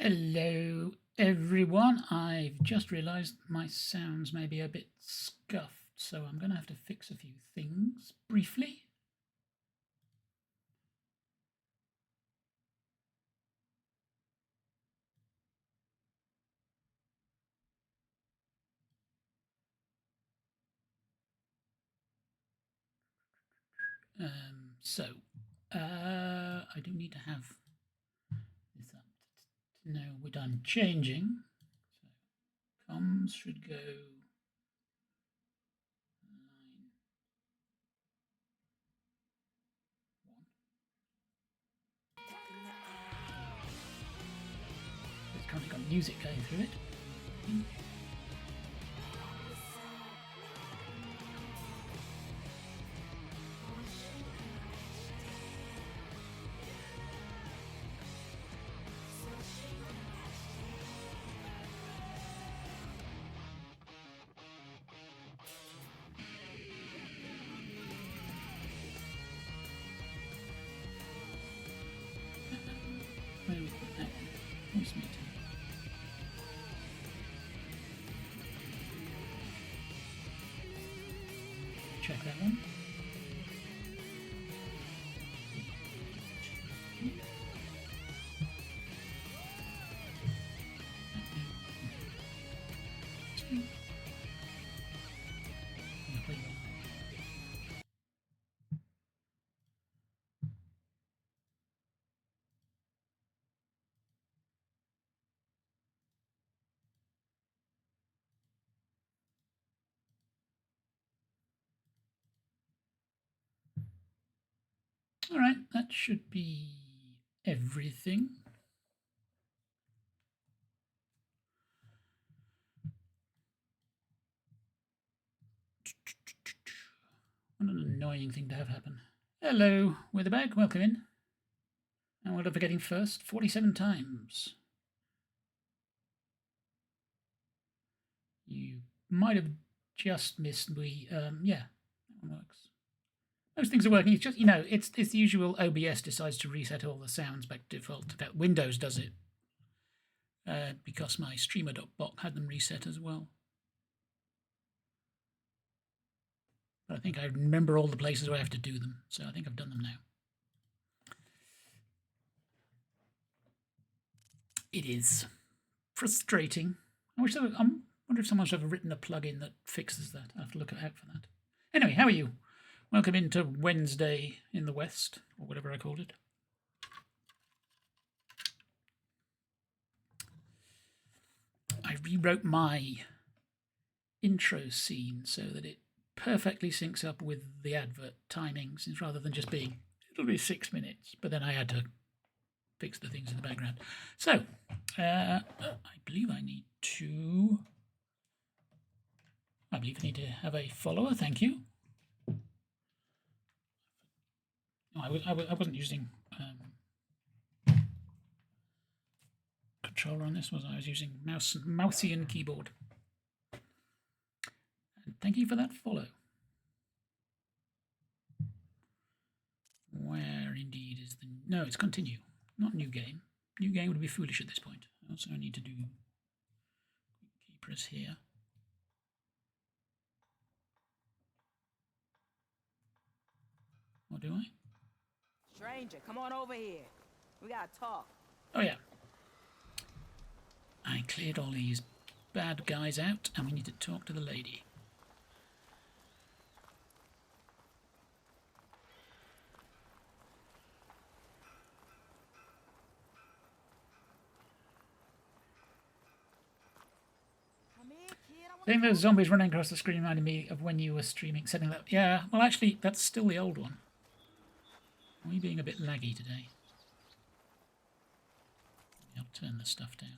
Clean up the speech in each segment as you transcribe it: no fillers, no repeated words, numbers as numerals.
Hello everyone, I've just realised my sounds may be a bit scuffed, so I'm going to have to fix a few things briefly. I do need to have this up. No, we're done changing. So comms should go line 1. It's currently got music going through it. Where are we put that? Voice meter. Check that one. All right, that should be everything. What an annoying thing to have happen. Hello, we're the bag. Welcome in. And what are we getting first? 47 times. You might have just missed me. Yeah, that one works. Most things are working. It's just, you know, it's the usual OBS decides to reset all the sounds back to default. In fact, Windows does it because my streamer.bot had them reset as well. But I think I remember all the places where I have to do them, so I think I've done them now. It is frustrating. I wonder if someone's ever written a plugin that fixes that. I have to look out for that. Anyway, how are you? Welcome into Wednesday in the West, or whatever I called it. I rewrote my intro scene so that it perfectly syncs up with the advert timings, rather than just being, it'll be 6 minutes, but then I had to fix the things in the background. So, I believe I need to have a follower, thank you. No, I wasn't using controller on this, was I? I was using mousey and keyboard. And thank you for that follow. Where indeed is the... No, it's continue, not new game. New game would be foolish at this point. I also need to do key press here. Or do I? Stranger, come on over here. We gotta talk. Oh yeah. I cleared all these bad guys out, and we need to talk to the lady. I think those zombies running across the screen reminded me of when you were streaming, setting that. Yeah, well, actually, that's still the old one. Are we being a bit laggy today? I'll turn the stuff down.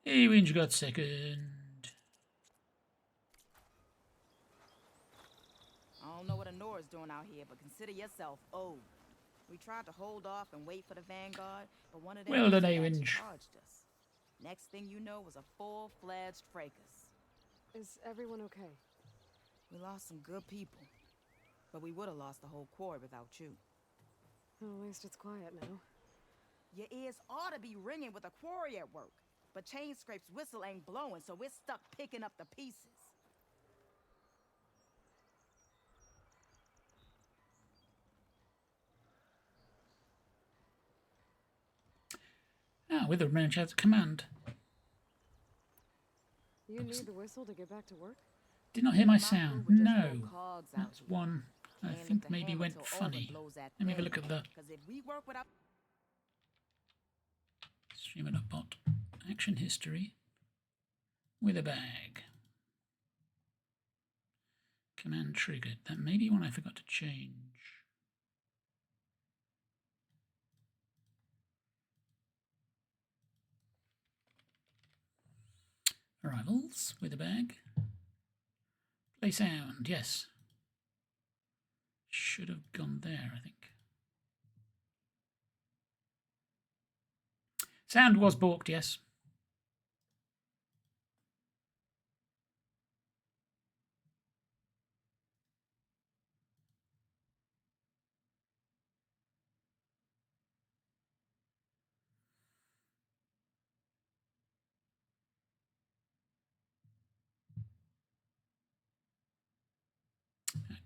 Hey, we got second. I don't know what Anora's doing out here, but consider yourself owed. We tried to hold off and wait for the Vanguard, but one of them Well done, charged us. Next thing you know was a full-fledged fracas. Is everyone okay? We lost some good people, but we would have lost the whole quarry without you. Well, at least it's quiet now. Your ears ought to be ringing with a quarry at work. But Chain Scrape's whistle ain't blowing, so we're stuck picking up the pieces. Ah, with the remnant has a command. You need the whistle to get back to work? Did not hear my My sound. crew were just No. more cogs out That's here. one I Can't lift think a maybe hammer went till funny. Owen blows that Let me have a thing. look at the 'Cause if we work without stream and bot. Action history. With a bag. Command triggered. That may be one I forgot to change. Arrivals with a bag. Play sound, yes. Should have gone there, I think. Sound was balked, yes.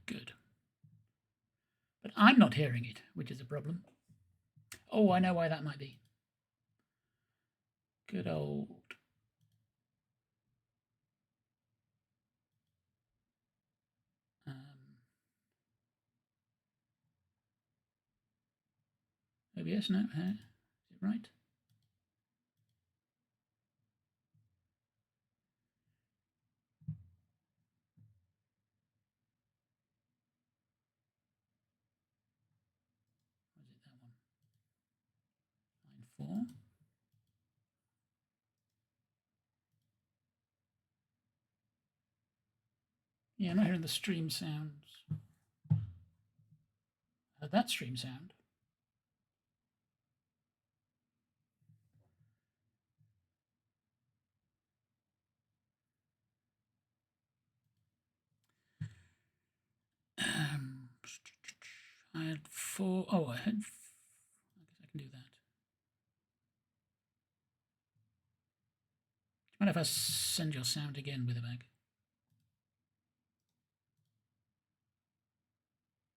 Good. But I'm not hearing it, which is a problem. Oh, I know why that might be. Good old. OBS, no? Is it right? Or is it that one? Line 4. Yeah, I'm not hearing the stream sounds. Heard that stream sound. I had 4. Oh, I had. I guess I can do that. Do you mind if I send your sound again with a bag?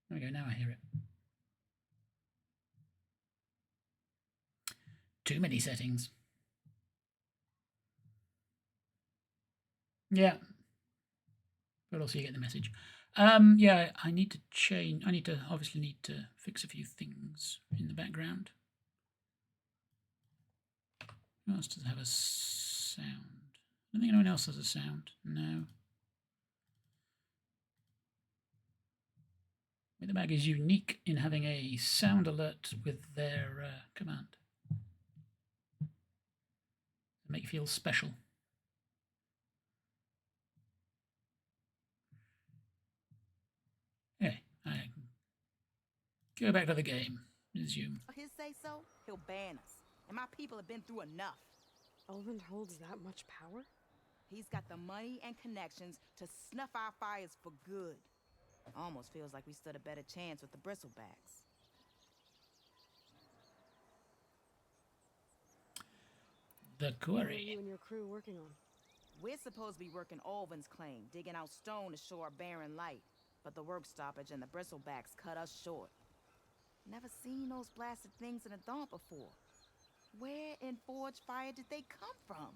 There we go. Now I hear it. Too many settings. Yeah. But also you get the message. Yeah, I need to change. Obviously need to fix a few things in the background. Who else does have a sound? I don't think anyone else has a sound. No. The bag is unique in having a sound alert with their command. Make you feel special. Okay, I go back to the game. Resume. his say so, he'll ban us. And my people have been through enough. Olvin holds that much power? He's got the money and connections to snuff our fires for good. Almost feels like we stood a better chance with the bristlebacks. The What are quarry. you and your crew working on? We're supposed to be working Olvin's claim, digging out stone to show our barren light. But the work stoppage and the bristlebacks cut us short. Never seen those blasted things in a dump before. Where in Forge Fire did they come from?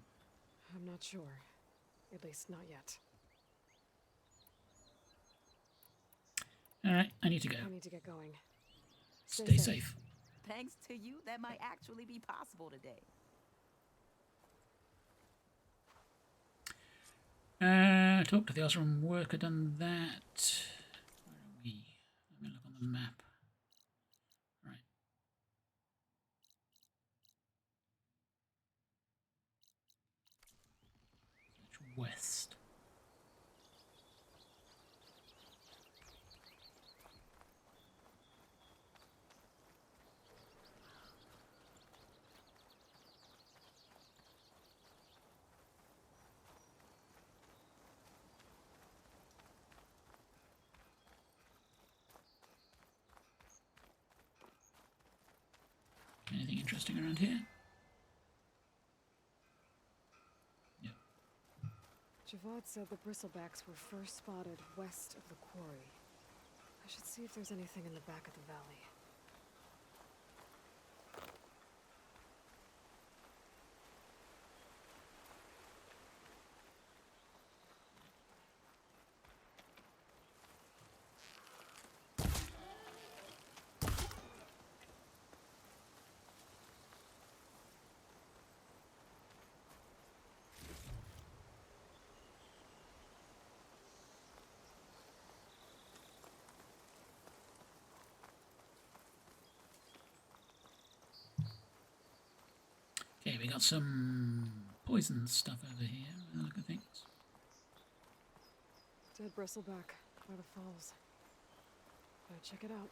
I'm not sure. At least not yet. All right, I need to go. I need to get going. Stay safe. Thanks to you, that might actually be possible today. Talk to the Osram worker, done that. Where are we? Let me look on the map. Right. Search west. interesting around here. Yep. Javad said the bristlebacks were first spotted west of the quarry. I should see if there's anything in the back of the valley. Okay, we got some poison stuff over here. Look at things. Dead bristleback by the falls. Gotta check it out.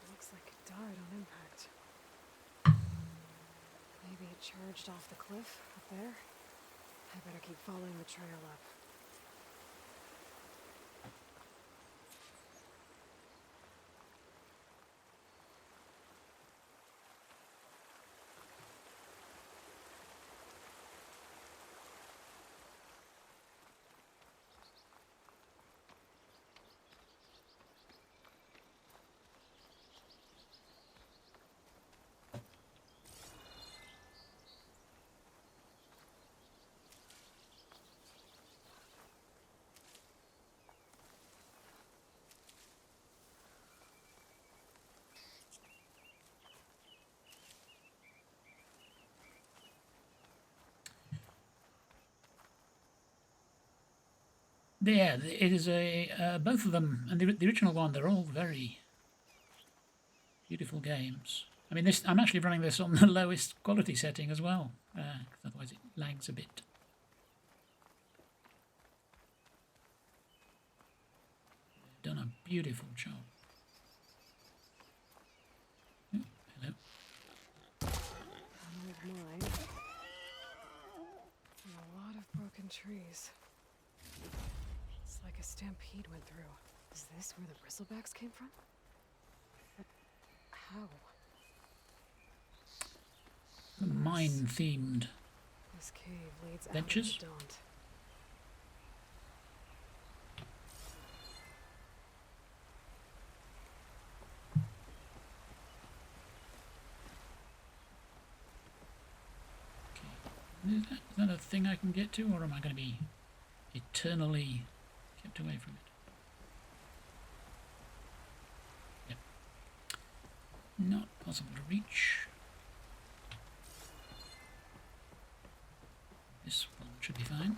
Looks like it died on impact. Maybe it charged off the cliff up there. I better keep following the trail up. Yeah, it is a both of them, and the original one. They're all very beautiful games. I mean, this I'm actually running this on the lowest quality setting as well, 'cause otherwise it lags a bit. They've done a beautiful job. Oh, hello. An old mine. And a lot of broken trees. It's like a stampede went through. Is this where the bristlebacks came from? But how? Mine-themed This cave leads Ventures? out of the Daunt. Is that a thing I can get to, or am I going to be eternally kept away from it? Yep. Not possible to reach. This one should be fine.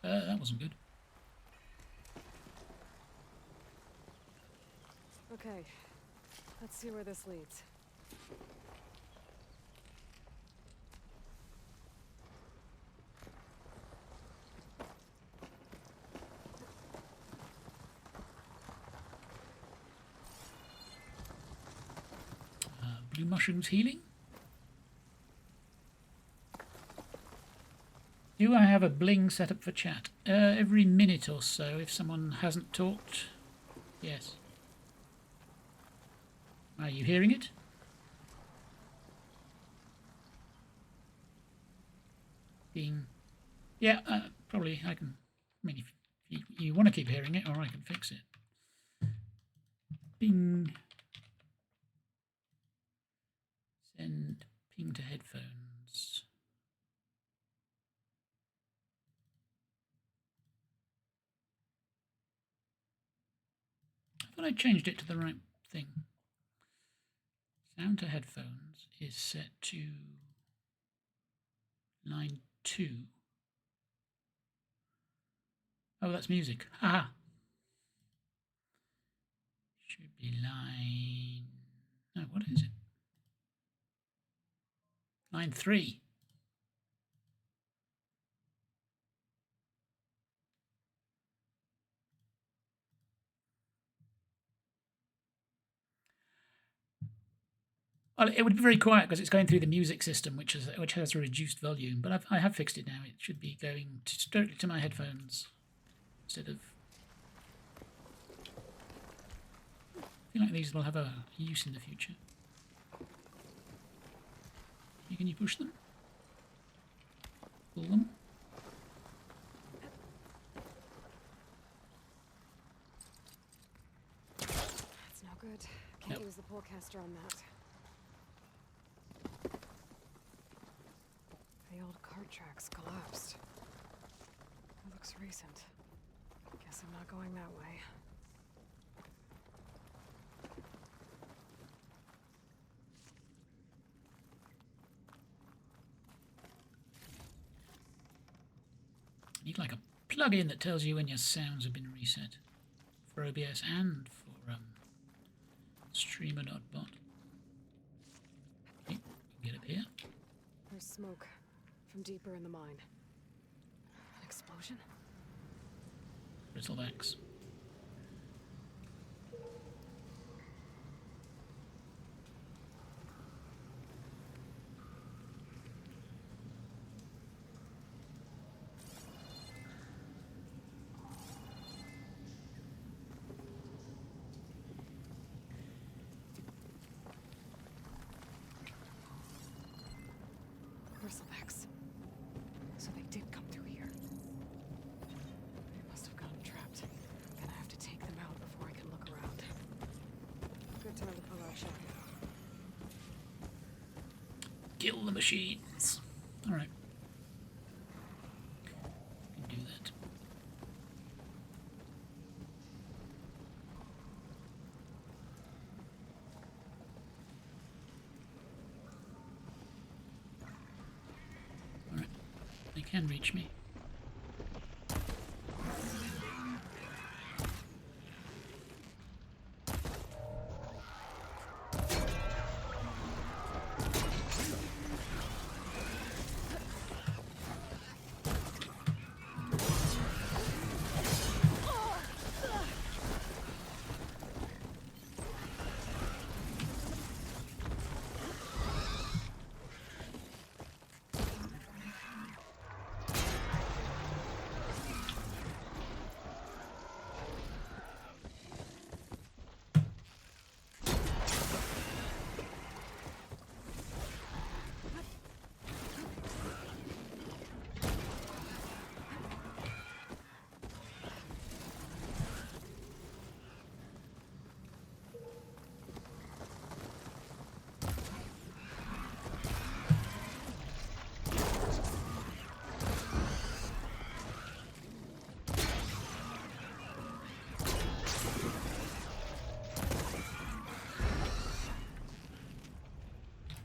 That wasn't good. Okay, let's see where this leads. Blue mushrooms healing. Do I have a bling set up for chat? Every minute or so, if someone hasn't talked. Yes. Are you hearing it? Bing. Yeah, probably I can. I mean, if you want to keep hearing it, or I can fix it. Bing. Send ping to headphones. I thought I changed it to the right thing. Sound to headphones is set to line 2. Oh, that's music. Aha! Should be line... No, what is it? Line 3. Well, it would be very quiet because it's going through the music system, which has a reduced volume. But I have fixed it now. It should be going directly to my headphones instead of. I feel like these will have a use in the future. Can you push them? Pull them. That's no good. Can't use the pullcaster on that. The old cart tracks collapsed. It looks recent. Guess I'm not going that way. Need like a plug-in that tells you when your sounds have been reset for OBS and for streamer.bot. Okay, get up here. There's smoke from deeper in the mine. An explosion? Bristlebacks. Bristlebacks. So they did come through here. They must have gotten trapped. I'm gonna have to take them out before I can look around. Good time to pull out shotgun. Kill the machines. Alright. Do that. Alright. They can reach me.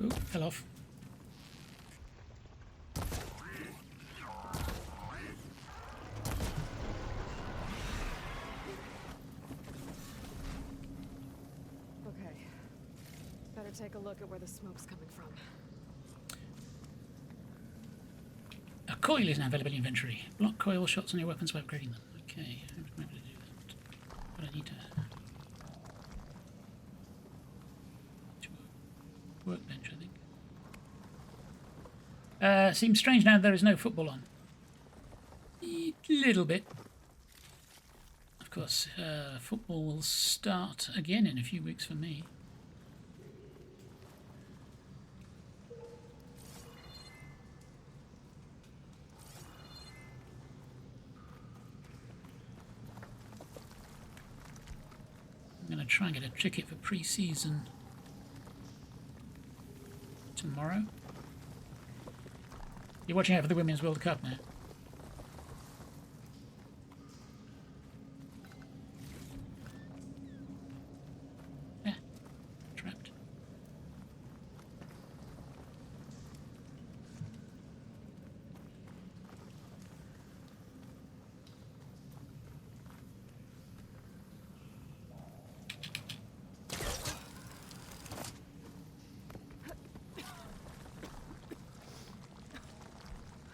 Ooh, fell off. Okay. Better take a look at where the smoke's coming from. A coil is now available in inventory. Block coil shots on your weapons by upgrading them. Okay, I'm not able to do that. But I need to workbench, I think. Seems strange now there is no football on. A little bit. Of course, football will start again in a few weeks for me. I'm going to try and get a ticket for pre-season tomorrow. You're watching out for the Women's World Cup now. Yeah, trapped.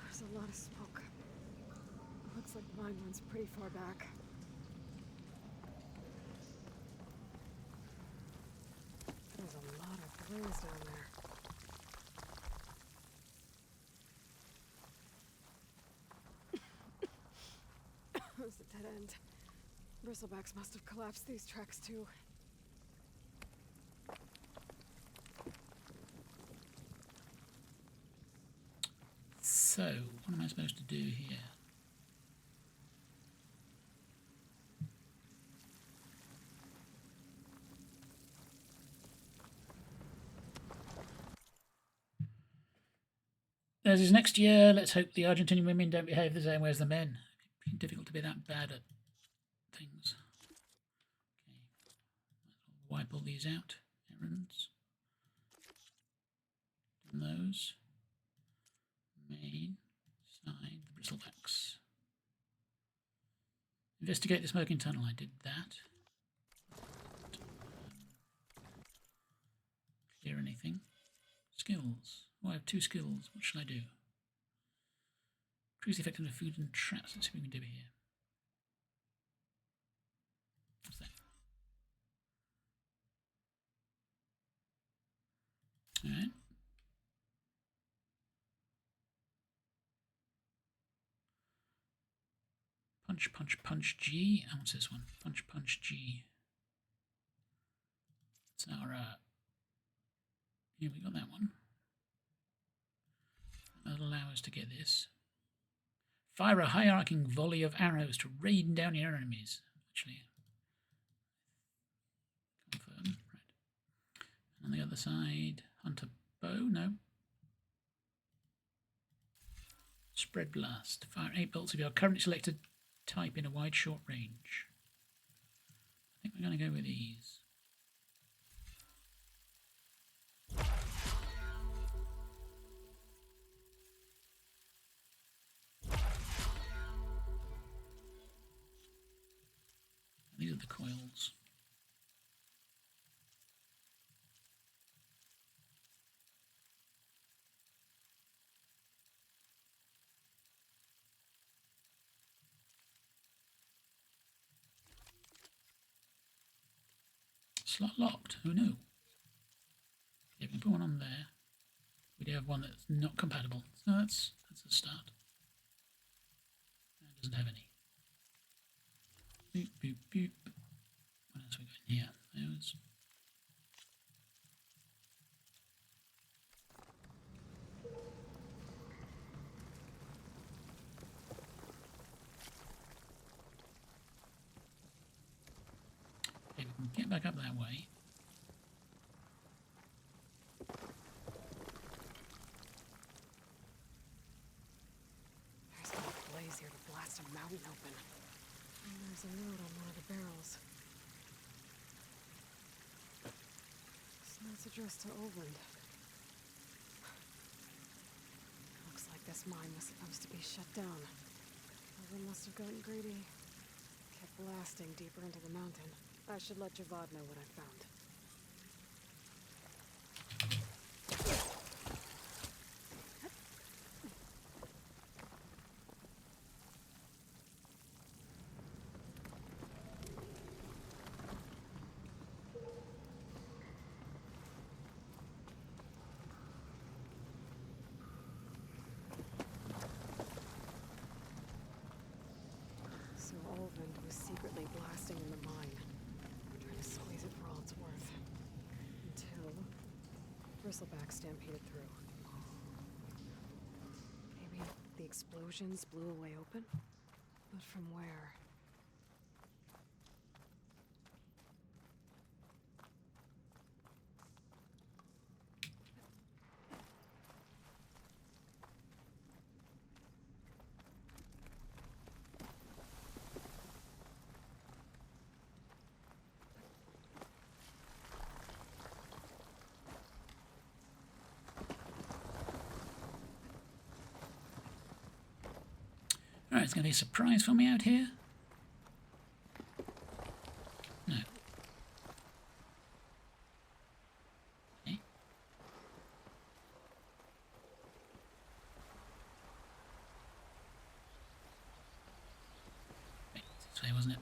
There's a lot of smoke. Looks like the mine runs pretty far back. There's a lot of blaze down there. was a dead end. Bristlebacks must have collapsed these tracks too. So, what am I supposed to do here? As is next year, let's hope the Argentinian women don't behave the same way as the men. It's difficult to be that bad at things. Okay. Wipe all these out. Errands. Do those. Main. Side. The bristlebacks. Investigate the smoking tunnel. I did that. Clear anything. Skills. Oh, I have 2 skills. What should I do? Increase the effectiveness of food and traps. Let's see what we can do here. What's that? Alright. Punch, punch, punch G. And what's this one? Punch, punch G. It's our, here we got that one. That'll allow us to get this. Fire a hierarching volley of arrows to rain down your enemies. Actually, confirm. Right. And on the other side, hunter bow. No. Spread blast. Fire 8 bolts of your currently selected type in a wide, short range. I think we're going to go with these. These are the coils. Slot locked. Who knew? Yeah, we can put one on there. We do have one that's not compatible. So that's a start. That doesn't have any. Boop, boop, boop. What else we got in here? Those. Okay, we can get back up that way. There's enough blaze here to blast a mountain open. And there's a note on one of the barrels. This note's addressed to Oland. Looks like this mine was supposed to be shut down. Oland must have gotten greedy. Kept blasting deeper into the mountain. I should let Javad know what I found. So Oland was secretly blasting in the mine, trying to squeeze it for all it's worth. Until Bristleback stampeded through. Maybe the explosions blew a way open? But from where? Alright, it's going to be a surprise for me out here. No. Okay. Wait, this way, wasn't it?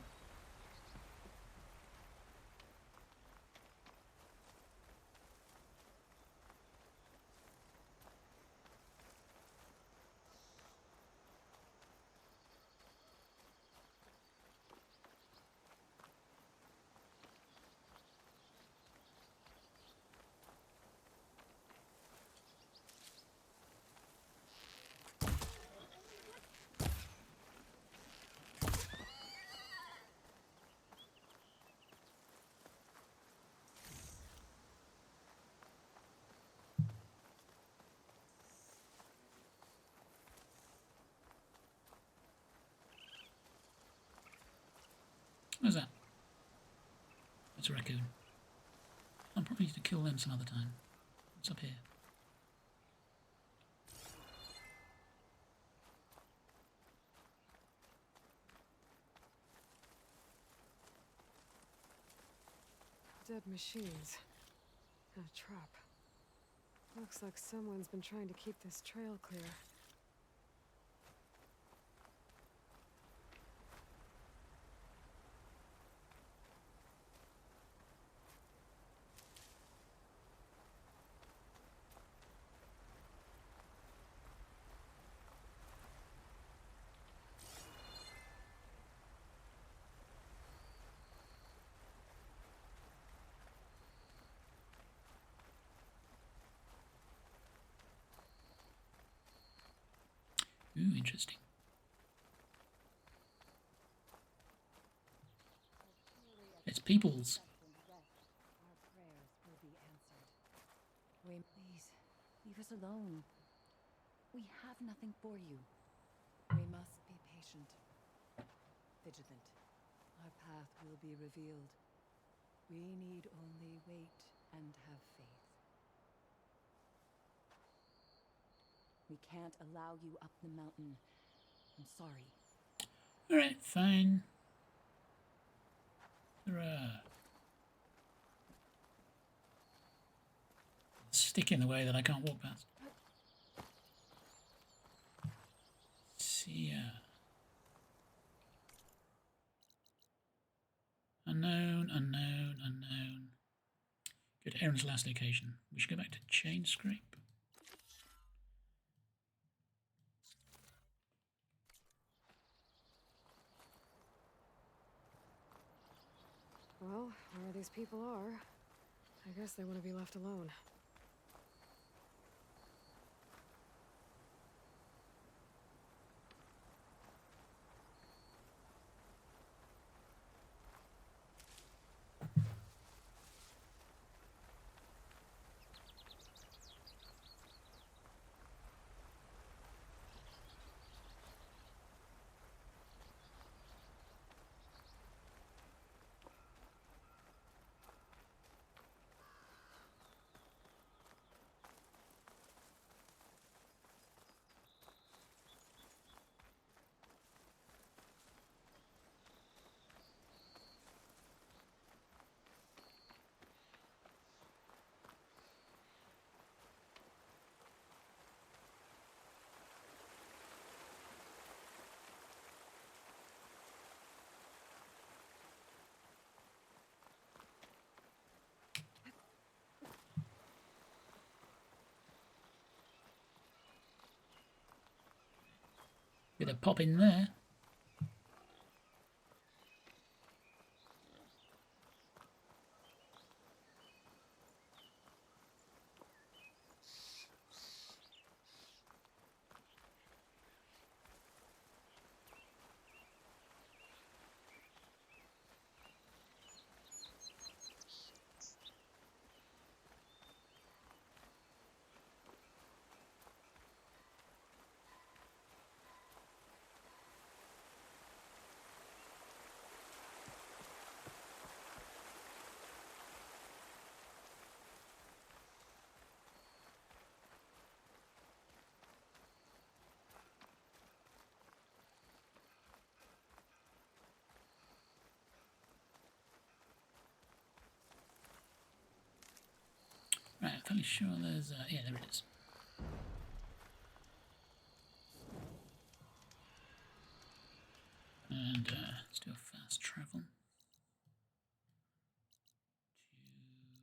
Where's that? It's a raccoon. I'll probably need to kill them some other time. What's up here? Dead machines. And a trap. Looks like someone's been trying to keep this trail clear. Ooh, interesting. It's people's. Our prayers will be answered. Please, leave us alone. We have nothing for you. We must be patient, vigilant. Our path will be revealed. We need only wait and have faith. We can't allow you up the mountain. I'm sorry. Alright, fine. Hurrah. Stick in the way that I can't walk past. See ya. Unknown, unknown, unknown. Go to Aaron's last location. We should go back to Chain Scrape. Well, where these people are, I guess they want to be left alone. Bit of pop in there. Right, I'm fairly sure there's... yeah, there it is. And let's do a fast travel.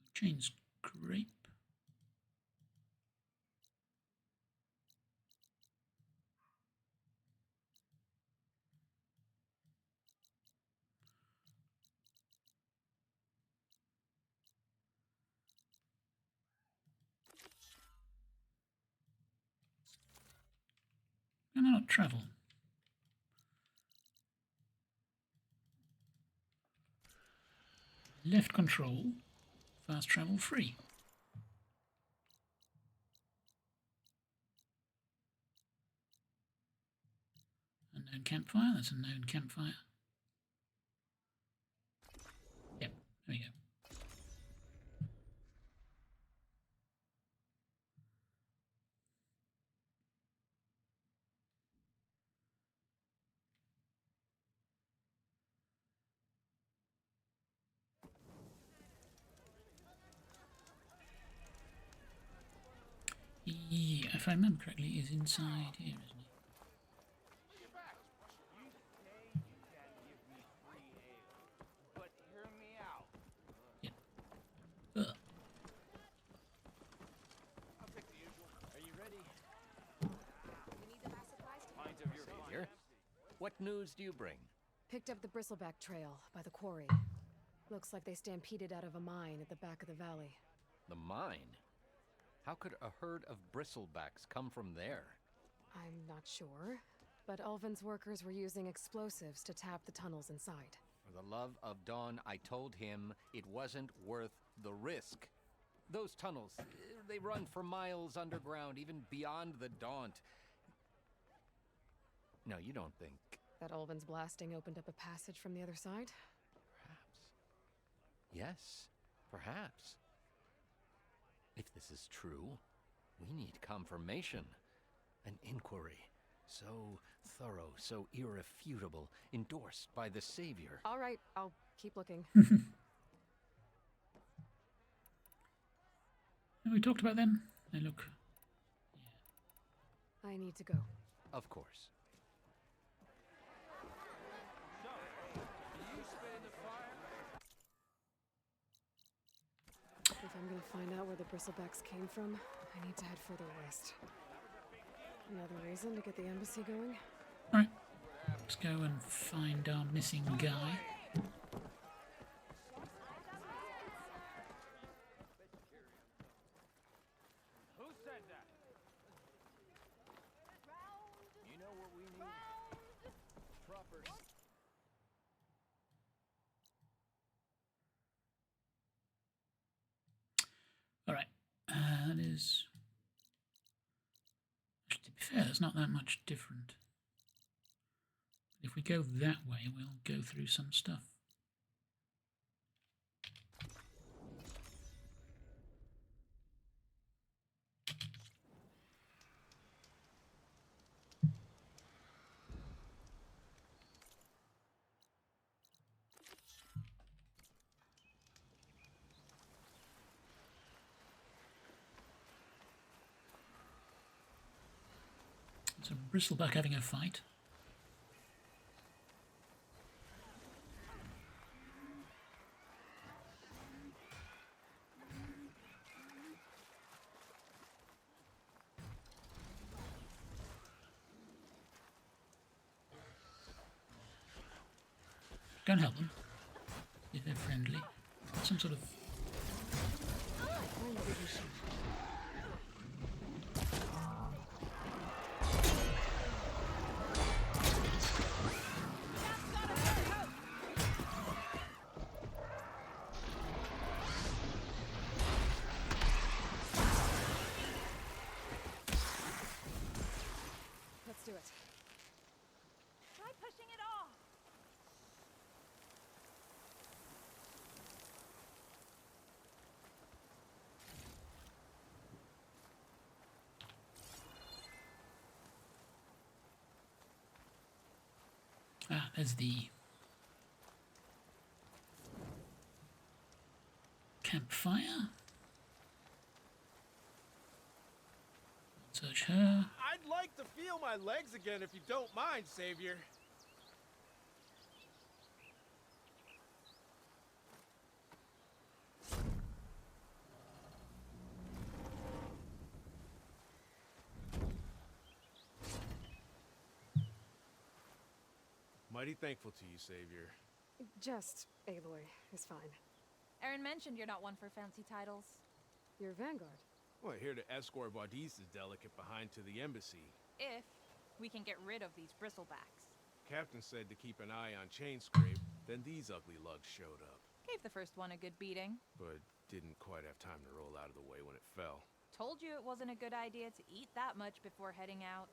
To Chain Scrape. Can I not travel? Left control, fast travel free. Unknown campfire, that's a known campfire. if I remember correctly, is inside here, isn't he? Yep. Ugh. Savior, what news do you bring? Picked up the bristleback trail by the quarry. Looks like they stampeded out of a mine at the back of the valley. The mine? How could a herd of bristlebacks come from there? I'm not sure, but Ulvin's workers were using explosives to tap the tunnels inside. For the love of Dawn, I told him it wasn't worth the risk. Those tunnels, they run for miles underground, even beyond the Daunt. No, you don't think... That Ulvin's blasting opened up a passage from the other side? Perhaps. Yes, perhaps. If this is true, we need confirmation. An inquiry. So thorough, so irrefutable, endorsed by the Savior. All right, I'll keep looking. We talked about them. They look... I need to go. Of course. If I'm gonna find out where the bristlebacks came from, I need to head further west. Another reason to get the embassy going? Alright. Let's go and find our missing guy. Who said that? You know what we need? Troppers. Alright. That is... Actually, to be fair, it's not that much different. If we go that way, we'll go through some stuff. It's a bristleback having a fight. Don't help them if they're friendly. Some sort of... Let's do it. Try pushing it off. Ah, there's the campfire. Search her. I'd like to feel my legs again if you don't mind, Savior. Mighty thankful to you, Savior. Just Aloy is fine. Aaron mentioned you're not one for fancy titles. You're Vanguard. Well, here to escort Wadis's delicate behind to the embassy. If we can get rid of these bristlebacks. Captain said to keep an eye on Chainscrape, then these ugly lugs showed up. Gave the first one a good beating. But didn't quite have time to roll out of the way when it fell. Told you it wasn't a good idea to eat that much before heading out.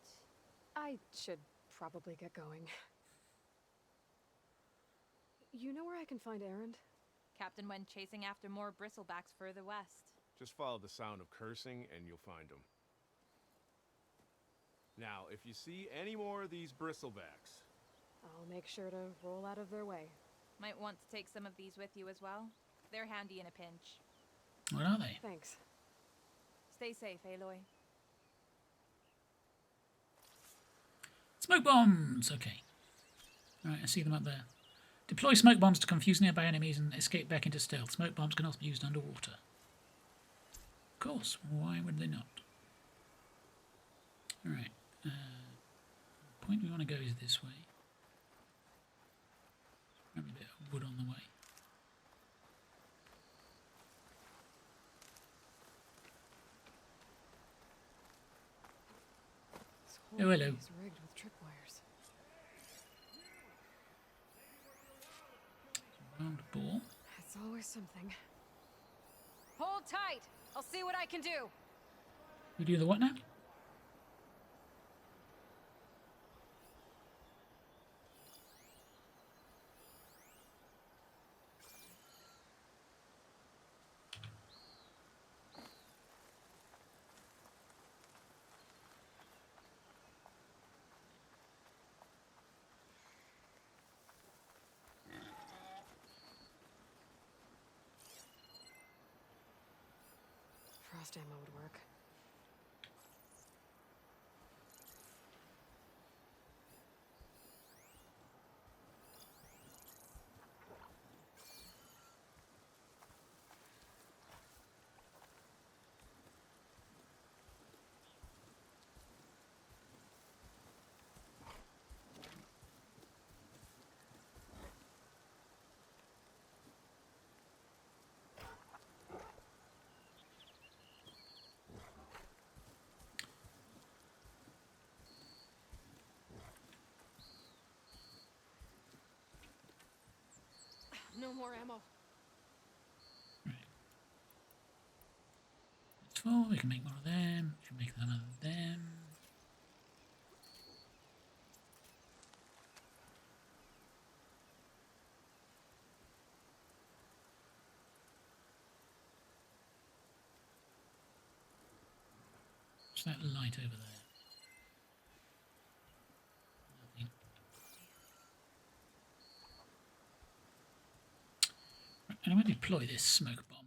I should probably get going. You know where I can find Erend? Captain went chasing after more bristlebacks further west. Just follow the sound of cursing and you'll find them. Now, if you see any more of these bristlebacks... I'll make sure to roll out of their way. Might want to take some of these with you as well. They're handy in a pinch. What are they? Thanks. Stay safe, Aloy. Smoke bombs! Okay. Alright, I see them up there. Deploy smoke bombs to confuse nearby enemies and escape back into stealth. Smoke bombs can also be used underwater. Of course, why would they not? Alright. The point we want to go is this way. Grab a bit of wood on the way. This whole Oh, hello. thing is rigged with tripwires. Round ball. That's always something. Hold tight! I'll see what I can do! We do the what now? Frost ammo would work. No more ammo. It's full. We can make more of them. We can make them of them. What's that light over there? Nothing. Right, and I'm going to deploy this smoke bomb.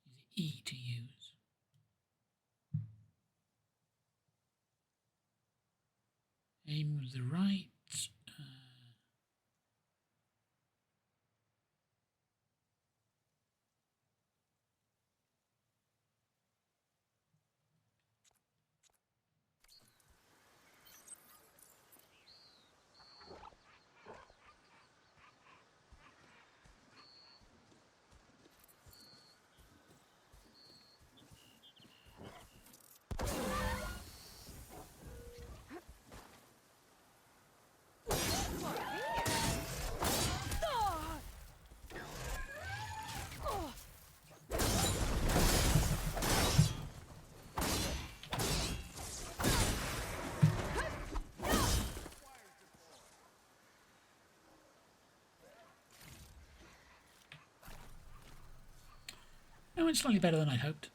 Use E to use. Aim with the right. That went slightly better than I hoped.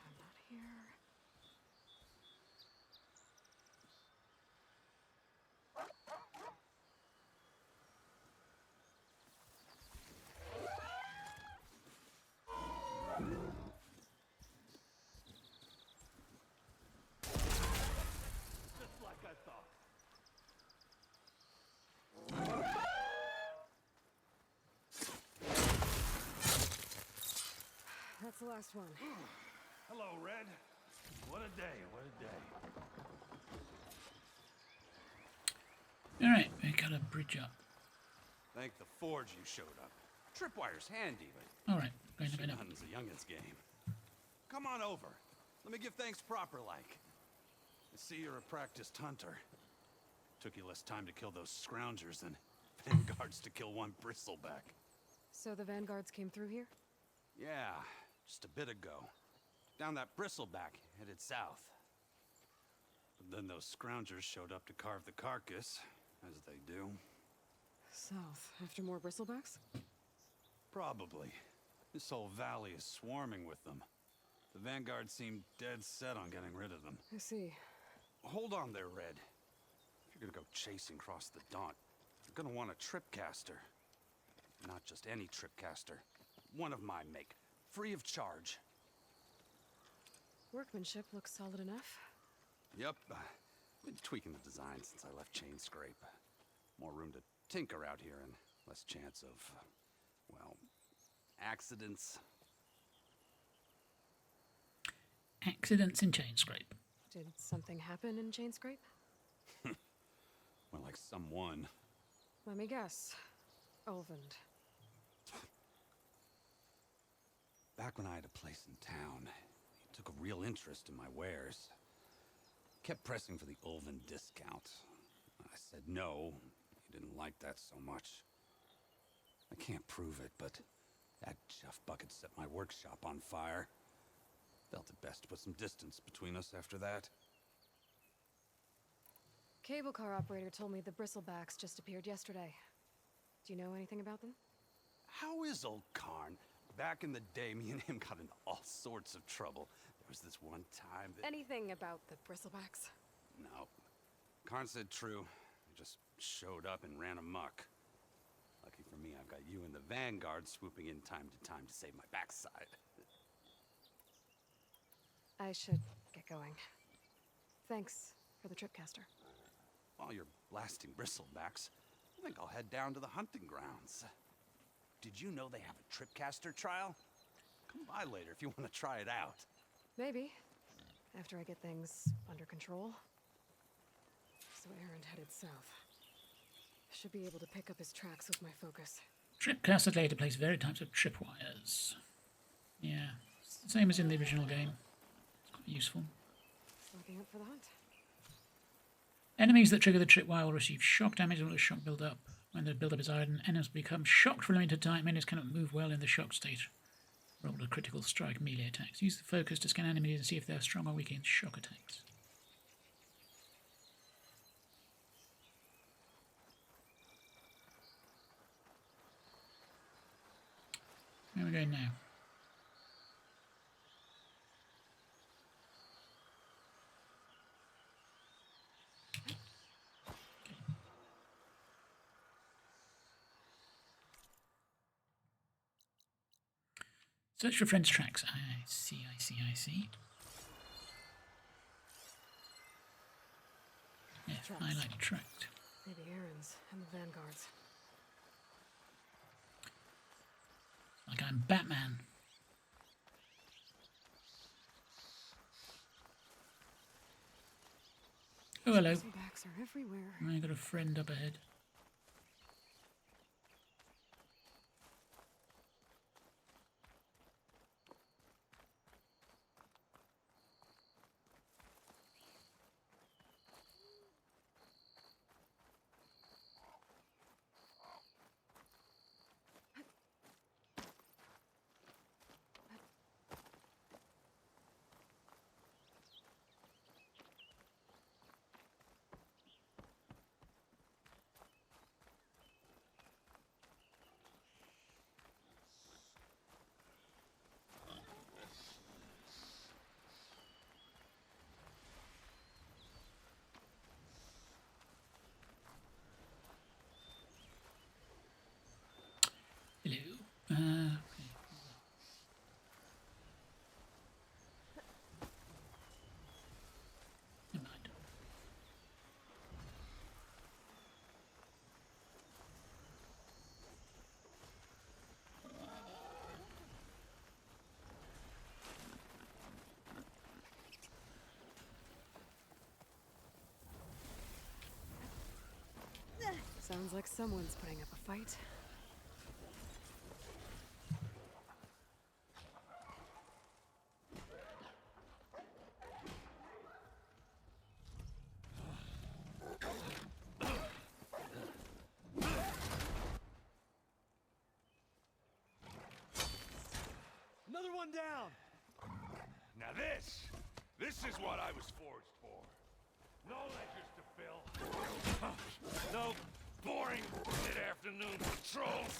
I'm not here. Just like I thought. That's the last one. Hello, Red. What a day, what a day. Alright, we got a bridge up. Thank the forge you showed up. Tripwire's handy, but Alright, going up, going up. shooting's a youngin's game. Come on over. Let me give thanks proper like. I see you're a practiced hunter. Took you less time to kill those scroungers than vanguards to kill one bristleback. So the vanguards came through here? Yeah, just a bit ago. Down that bristleback, headed south. But then those scroungers showed up to carve the carcass, as they do. South, after more bristlebacks? Probably. This whole valley is swarming with them. The Vanguard seemed dead set on getting rid of them. I see. Hold on there, Red. If you're gonna go chasing across the Daunt, you're gonna want a tripcaster. Not just any tripcaster. One of my make. Free of charge. Workmanship looks solid enough. Yep. Been tweaking the design since I left Chain Scrape. More room to tinker out here and less chance of, well, accidents. Accidents in Chain Scrape. Did something happen in Chain Scrape? Well, like someone. Let me guess. Olvend. Back when I had a place in town, he took a real interest in my wares. Kept pressing for the Ulven discount. I said no. He didn't like that so much. I can't prove it, but that chuff bucket set my workshop on fire. Felt it best to put some distance between us after that. Cable car operator told me the bristlebacks just appeared yesterday. Do you know anything about them? How is old Karn? Back in the day, me and him got into all sorts of trouble. There was this one time that... Anything about the bristlebacks? No. Karn said true. They just showed up and ran amok. Lucky for me, I've got you and the Vanguard swooping in time to save my backside. I should get going. Thanks for the tripcaster. While you're blasting bristlebacks, I think I'll head down to the hunting grounds. Did you know they have a tripcaster trial? Come by later if you want to try it out. Maybe. After I get things under control. So Aaron headed south. Should be able to pick up his tracks with my focus. Tripcasters later place varied types of tripwires. Yeah, it's the same as in the original game. It's quite useful. Looking up for the hunt. Enemies that trigger the tripwire will receive shock damage and will shock build up. When the build-up is iron, enemies become shocked for a limited time. Enemies cannot move well in the shock state. Roll a critical strike melee attacks. Use the focus to scan enemies and see if they are strong or weak against shock attacks. Where are we going now? Search for friends' tracks. I see. Yes, Tracks. I like tracked. Maybe Aaron's and the Vanguards. Like I'm Batman. Oh, hello. Bristlebacks are everywhere. I got a friend up ahead. Hello. Okay. Never mind. Sounds like someone's putting up a fight. Another one down! Now this is what I was forged for. No ledgers to fill. No boring mid-afternoon patrols.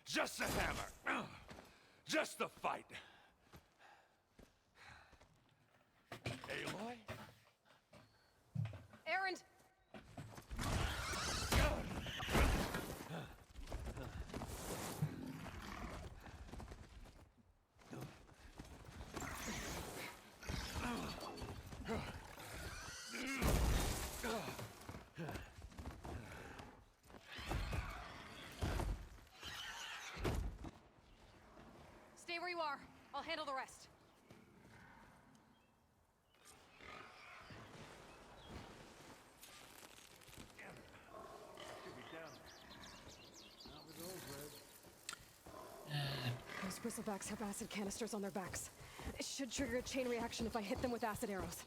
Just the hammer. Just the fight. Aloy? Erend! Stay where you are. I'll handle the rest. Those bristlebacks have acid canisters on their backs. It should trigger a chain reaction if I hit them with acid arrows.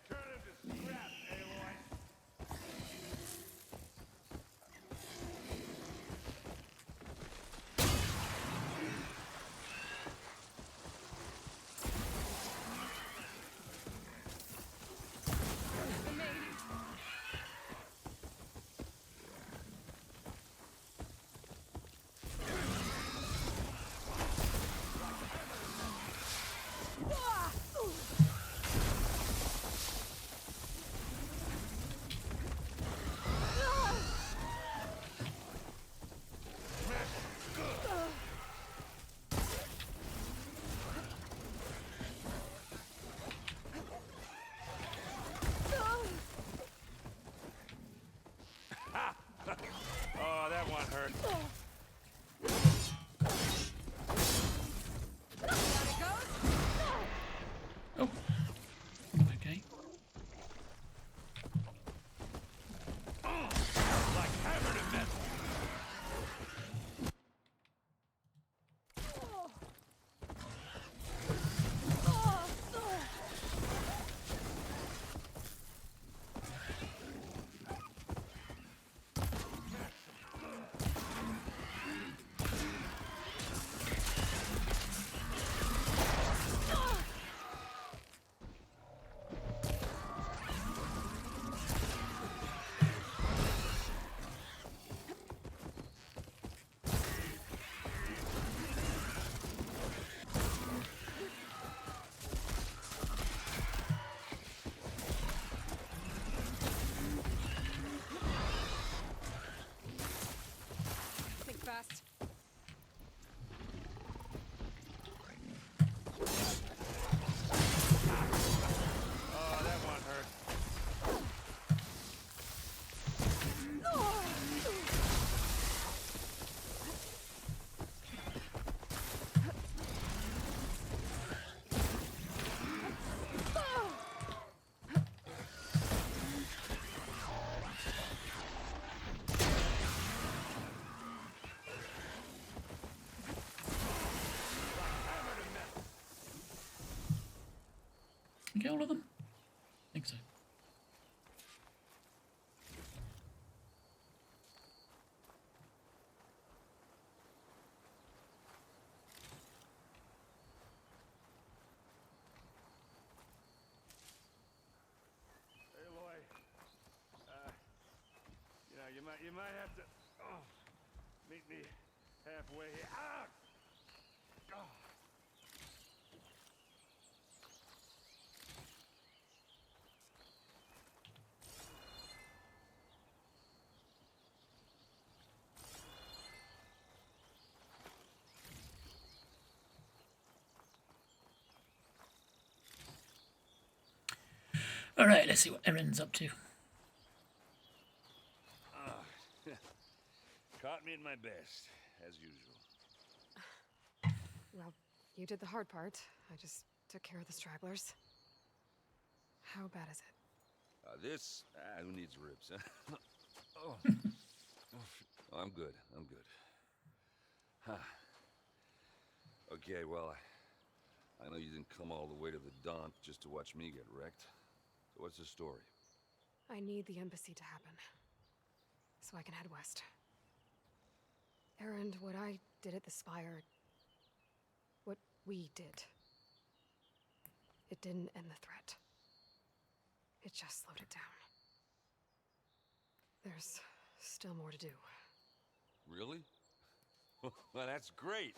Turn him to scrap, Aloy. Oh, that one hurt. Oh. Okay. Like hammer to metal. Think fast. Oh, that one hurt. You get all of them? I think so. Aloy, you might have to meet me halfway here. Ah! Oh. All right, let's see what Erin's up to. Caught me at my best, as usual. Well, you did the hard part. I just took care of the stragglers. How bad is it? Who needs ribs, huh? Oh. I'm good, Huh. Okay, well, I know you didn't come all the way to the Daunt just to watch me get wrecked. So what's the story? I need the embassy to happen, so I can head west. Erend, what I did at the Spire, what we did, it didn't end the threat. It just slowed it down. There's still more to do. Really? Well, that's great.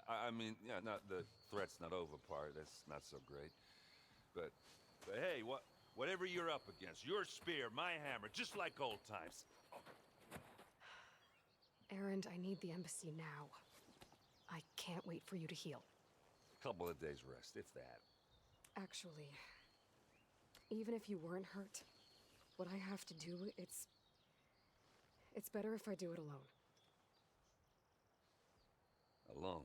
I mean, yeah, not the threat's not over part. That's not so great. But hey, whatever you're up against, your spear, my hammer, just like old times. Erend, I need the embassy now. I can't wait for you to heal. Couple of days rest, if that. Actually, even if you weren't hurt, what I have to do, it's better if I do it alone. Alone.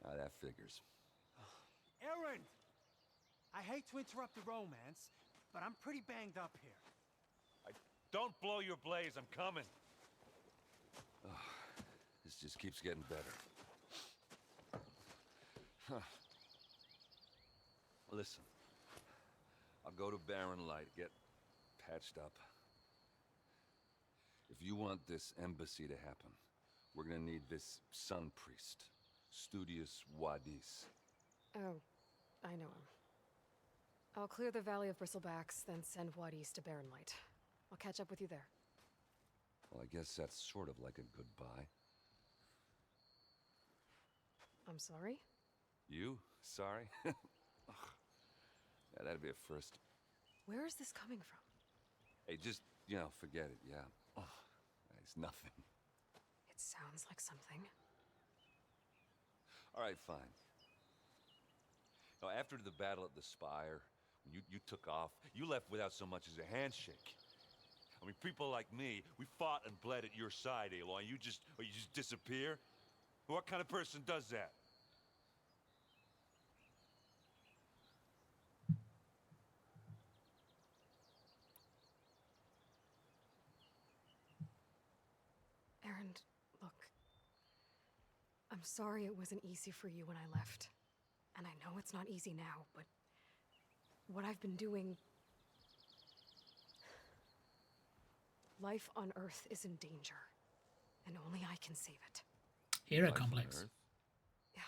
Now that figures. Erend! I hate to interrupt the romance, but I'm pretty banged up here. Don't blow your blaze, I'm coming. This just keeps getting better. Huh. Listen, I'll go to Barren Light, get patched up. If you want this embassy to happen, we're gonna need this sun priest, Studious Wadis. Oh, I know him. I'll clear the Valley of Bristlebacks, then send Wadis to Barren Light. I'll catch up with you there. Well, I guess that's sort of like a goodbye. I'm sorry? You? Sorry? Ugh. Yeah, that'd be a first. Where is this coming from? Hey, just, forget it, yeah. Oh, it's nothing. It sounds like something. All right, fine. Now, after the battle at the Spire, when you took off, you left without so much as a handshake. I mean, people like me, we fought and bled at your side, Aloy. You just disappear? What kind of person does that? Erend, look. I'm sorry it wasn't easy for you when I left. And I know it's not easy now, but what I've been doing... Life on Earth is in danger, and only I can save it. Hero Life on complex. Earth? Yeah.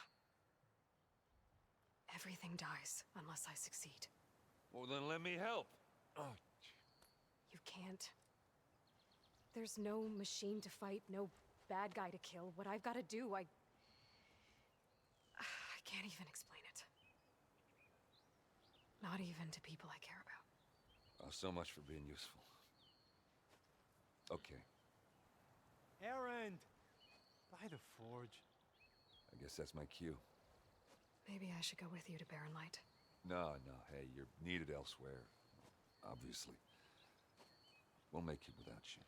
Everything dies unless I succeed. Well, then let me help. Oh, You can't. There's no machine to fight, no bad guy to kill. What I've got to do, I can't even explain it. Not even to people I care about. oh, so much for being useful. Okay, Erend! By the forge. I guess that's my cue. Maybe I should go with you to Barren Light. No, hey, you're needed elsewhere. Obviously. We'll make it without you.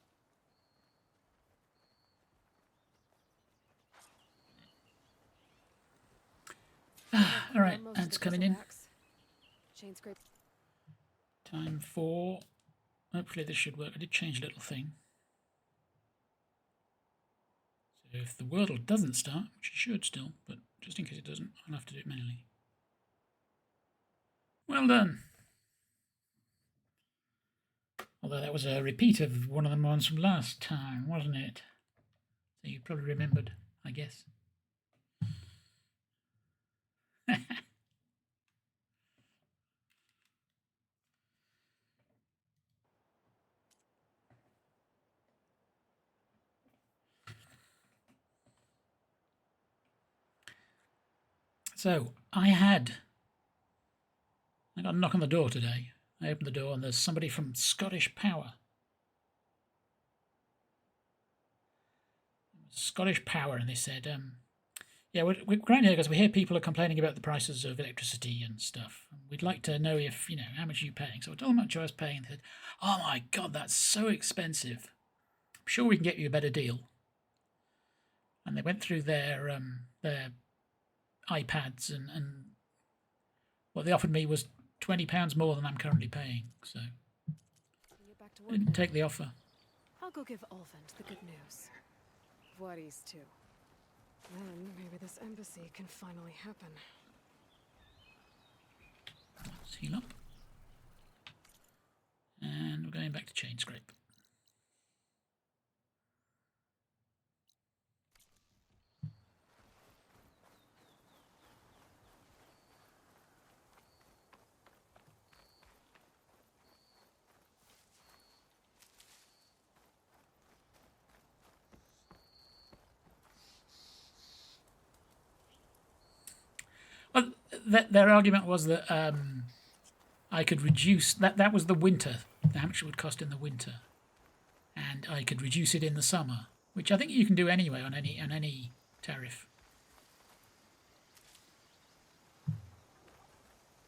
All right, Most of that's the coming in. Bristlebacks. Chain scrape. Time for... Hopefully this should work. I did change a little thing. So if the wordle doesn't start, which it should still, but just in case it doesn't, I'll have to do it manually. Well done. Although that was a repeat of one of the ones from last time, wasn't it? So you probably remembered, I guess. So, I got a knock on the door today. I opened the door and there's somebody from Scottish Power. Scottish Power, and they said, yeah, we're around here because we hear people are complaining about the prices of electricity and stuff. We'd like to know if, how much are you paying? So I told them how much I was paying, and they said, oh my God, that's so expensive. I'm sure we can get you a better deal. And they went through their iPads and what they offered me was £20 more than I'm currently paying. So Get back to I work didn't now. take the offer. I'll go give Olvent the good news. Wadis too. Then maybe this embassy can finally happen. Let's heal up. And we're going back to chain scrape. their argument was that I could reduce that was the winter, how much it would cost in the winter, and I could reduce it in the summer, which I think you can do anyway on any tariff.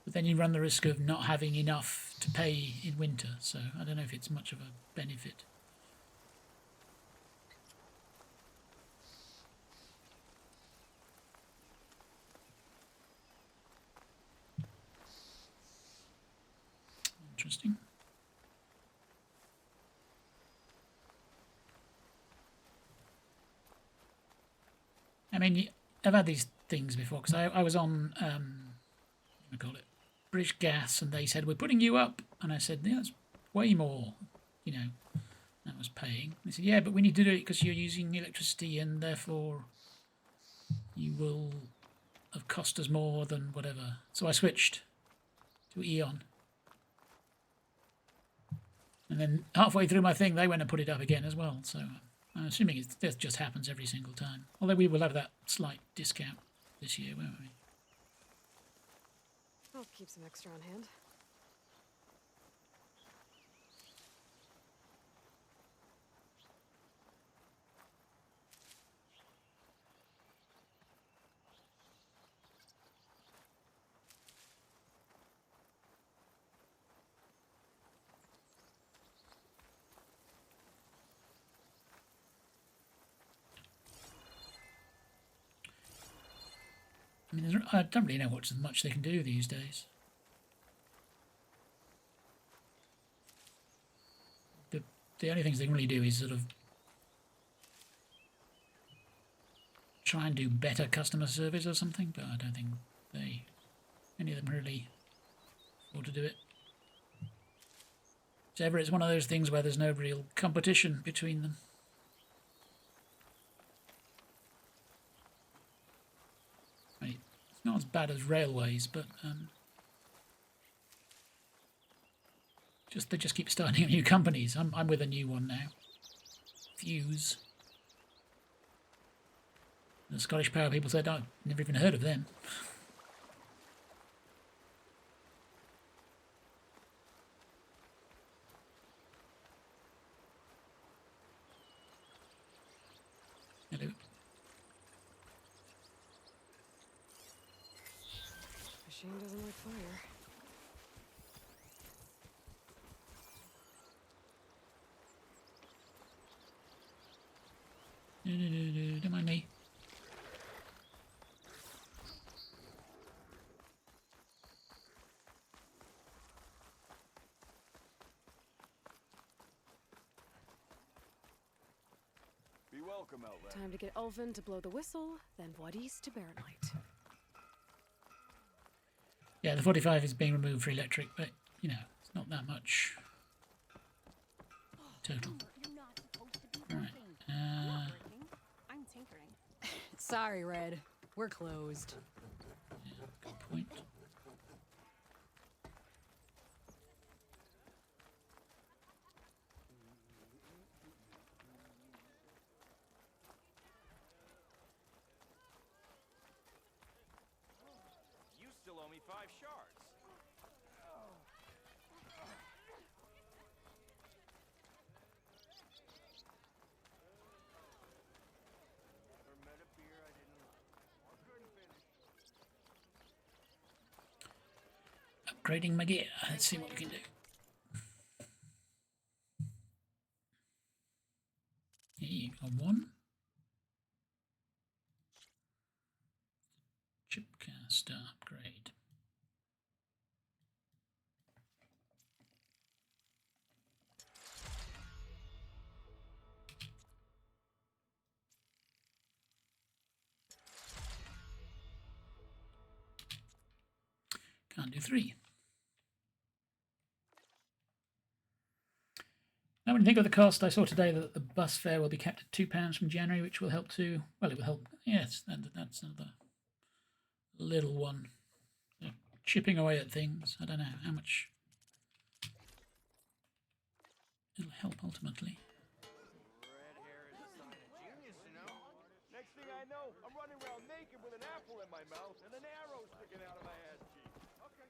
But then you run the risk of not having enough to pay in winter, so I don't know if it's much of a benefit. Interesting. I mean, I've had these things before, because I was on, what do I call it, British Gas, and they said, we're putting you up. And I said, yeah, that's way more, you know, that was paying. They said, yeah, but we need to do it because you're using electricity, and therefore you will have cost us more than whatever. So I switched to Eon. And then halfway through my thing, they went and put it up again as well. So I'm assuming it just happens every single time. Although we will have that slight discount this year, won't we? I'll keep some extra on hand. I mean, I don't really know what much they can do these days. The only things they can really do is sort of try and do better customer service or something, but I don't think any of them really ought to do it. It's ever, it's one of those things where there's no real competition between them. Right. It's not as bad as railways, but they just keep starting new companies. I'm with a new one now. Fuse. The Scottish Power people said, I've never even heard of them. Hello. Machine doesn't like fire. Don't mind me. Be welcome, Outlander. Time to get Ulvin to blow the whistle, then Wadis to Baron Light. Yeah, the 45 is being removed for electric, but, you know, it's not that much total. Alright. I'm tinkering. Sorry, Red. We're closed. Yeah, good point. You still owe me 5 shards. Never met a beer I didn't like. Or couldn't finish. Upgrading my gear. Let's see what we can do. Here, got one. Chipcaster upgrade. Can't do 3. Now, when you think of the cost, I saw today that the bus fare will be kept at £2 from January, which will help to, well, it will help, yes, that's another little one. So chipping away at things. I don't know how much it'll help ultimately. Red hair is a sign of genius, you know? Next thing I I know. I'm running around naked with an apple in my mouth and an arrow sticking out of my ass cheek. Okay.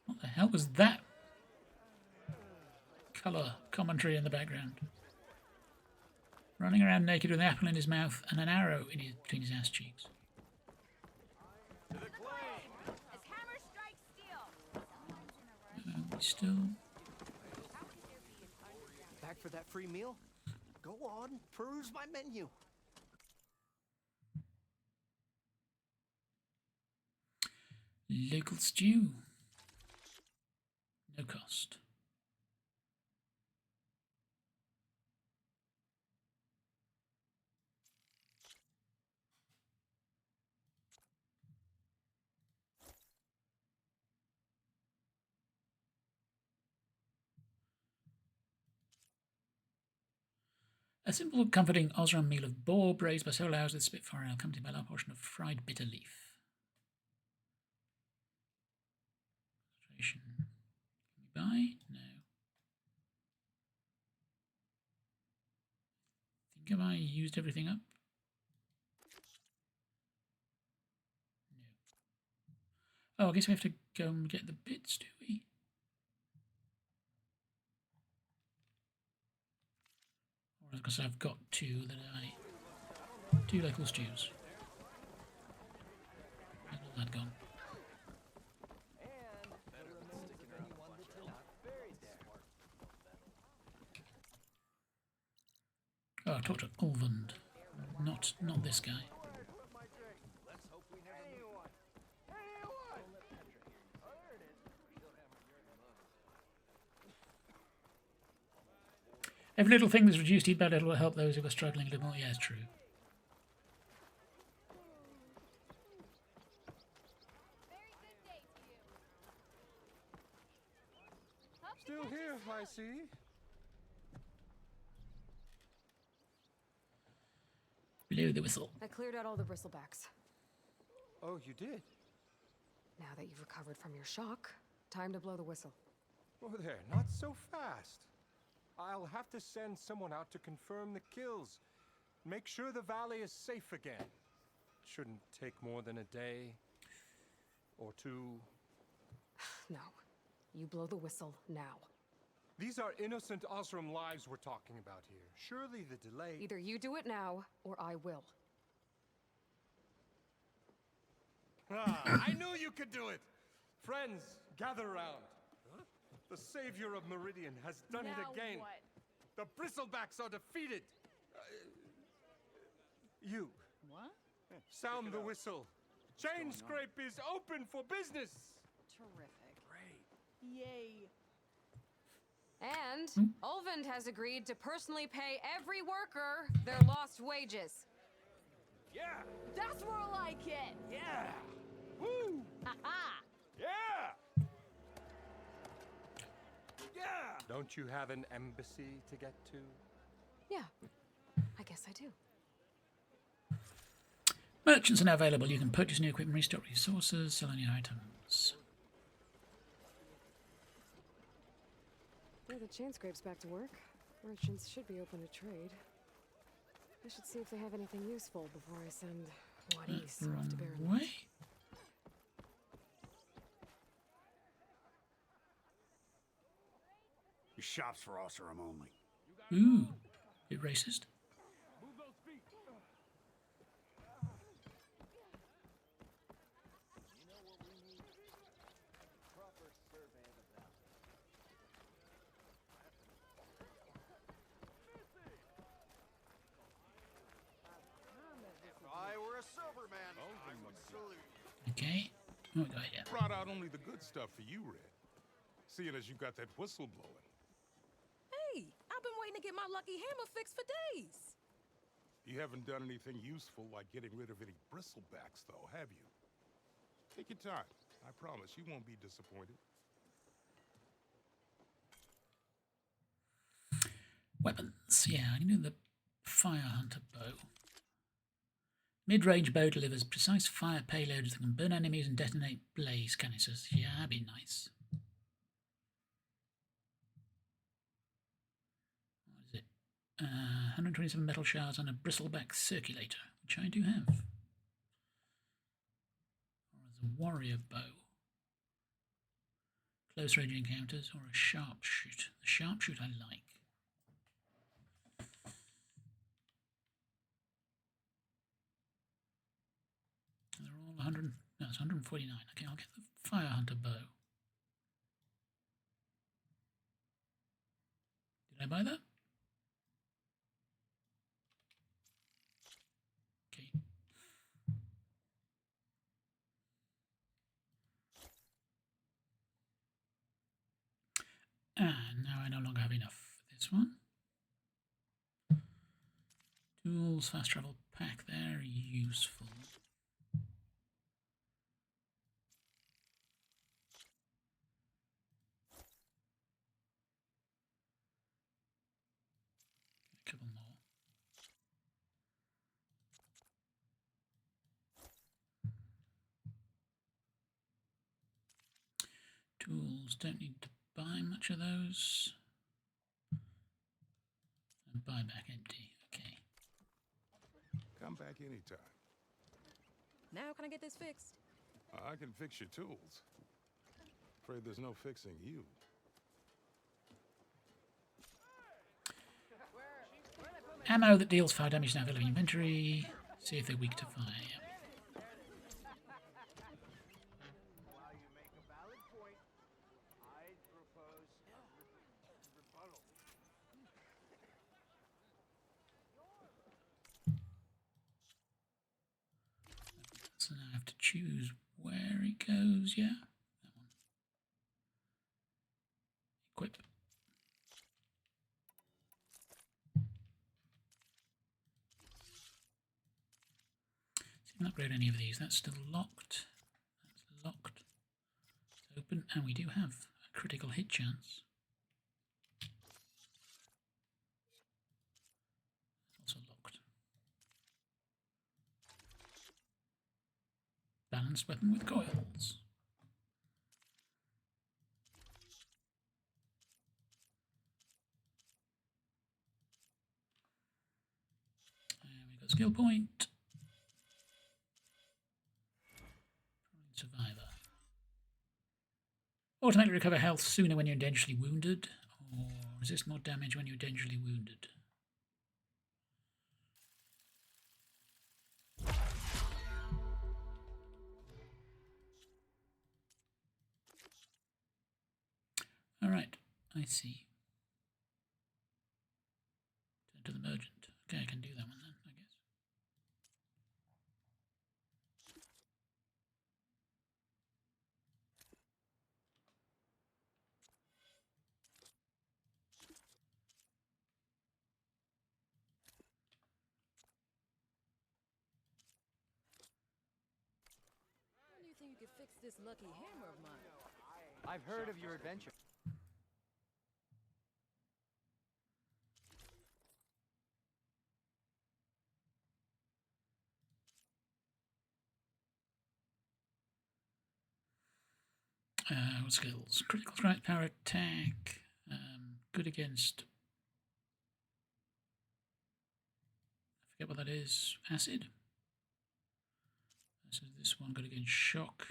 What the hell was that? Colour commentary in the background. Running around naked with an apple in his mouth and an arrow in between his ass cheeks. To the claim. As hammer strikes steel. We still... Back for that free meal? Go on, peruse my menu. Local stew. No cost. A simple, comforting Osram meal of boar braised by several hours with spitfire ale, accompanied by a large portion of fried bitter leaf. Can we buy? No. Think have I used everything up? No. Oh, I guess we have to go and get the bits, do we? Or because I've got two local stews. Where's all that gone? Oh, I talked to Ulvund. Not this guy. Every little thing that's reduced heat by little will help those who are struggling a little more. Yeah, it's true. Still here, I see. Blow the whistle. I cleared out all the bristlebacks. Oh, you did? Now that you've recovered from your shock, time to blow the whistle. Oh, there, not so fast. I'll have to send someone out to confirm the kills. Make sure the valley is safe again. Shouldn't take more than a day or two. No. You blow the whistle now. These are innocent Osram lives we're talking about here. Surely the delay... Either you do it now, or I will. I knew you could do it! Friends, gather around. The savior of Meridian has done it again. What? The bristlebacks are defeated. You. What? Sound the whistle. Chain Scrape is open for business. Terrific. Great. Yay. And Ulvund has agreed to personally pay every worker their lost wages. Yeah. That's more like it. Yeah. Woo. Ha-ha. Yeah. Yeah. Don't you have an embassy to get to? Yeah, I guess I do. Merchants are now available. You can purchase new equipment, restock resources, sell any items. Yeah, the chain scrape's back to work. Merchants should be open to trade. I should see if they have anything useful before I send Wadis off to Baron. Way? Your shop's for Osram only. Ooh, bit racist. I were a sober man, I would salute you. Okay. What do I do? Brought out only the good stuff for you, Red. Seeing as you got that whistle blowing. Hey, I've been waiting to get my lucky hammer fixed for days. You haven't done anything useful like getting rid of any bristlebacks, though, have you? Take your time. I promise you won't be disappointed. Weapons. Yeah, I can do the fire hunter bow. Mid-range bow delivers precise fire payloads that can burn enemies and detonate blaze canisters. Yeah, that'd be nice. What is it? 127 metal shards and a bristleback circulator, which I do have. warrior bow. Close range encounters or a sharpshoot. The sharpshoot I like. They're all 100. No, it's 149. Okay, I'll get the fire hunter bow. Did I buy that? Okay. And now I no longer have enough for this one. Tools, fast travel pack, they're useful. A couple more. Tools, don't need to buy much of those. And buy back empty, okay. Come back anytime. Now can I get this fixed? I can fix your tools. Afraid there's no fixing you. Ammo that deals fire damage now available in inventory. See if they're weak to fire. While you make a valid point, I'd propose a rebuttal. So now I have to choose where it goes, yeah? That one. Equip. Didn't upgrade any of these, that's still locked. That's locked. It's open, and we do have a critical hit chance. Also locked. Balanced weapon with coils. And we've got skill point. Survivor. Automatically recover health sooner when you're dangerously wounded, or resist more damage when you're dangerously wounded. Alright, I see. Turn to the merchant. Okay, I can do that one then, I guess. How do you think you could fix this lucky hammer of mine? I've heard of your adventure. What skills? Critical strike, power attack. Good against. I forget what that is. Acid. So this one good against shock.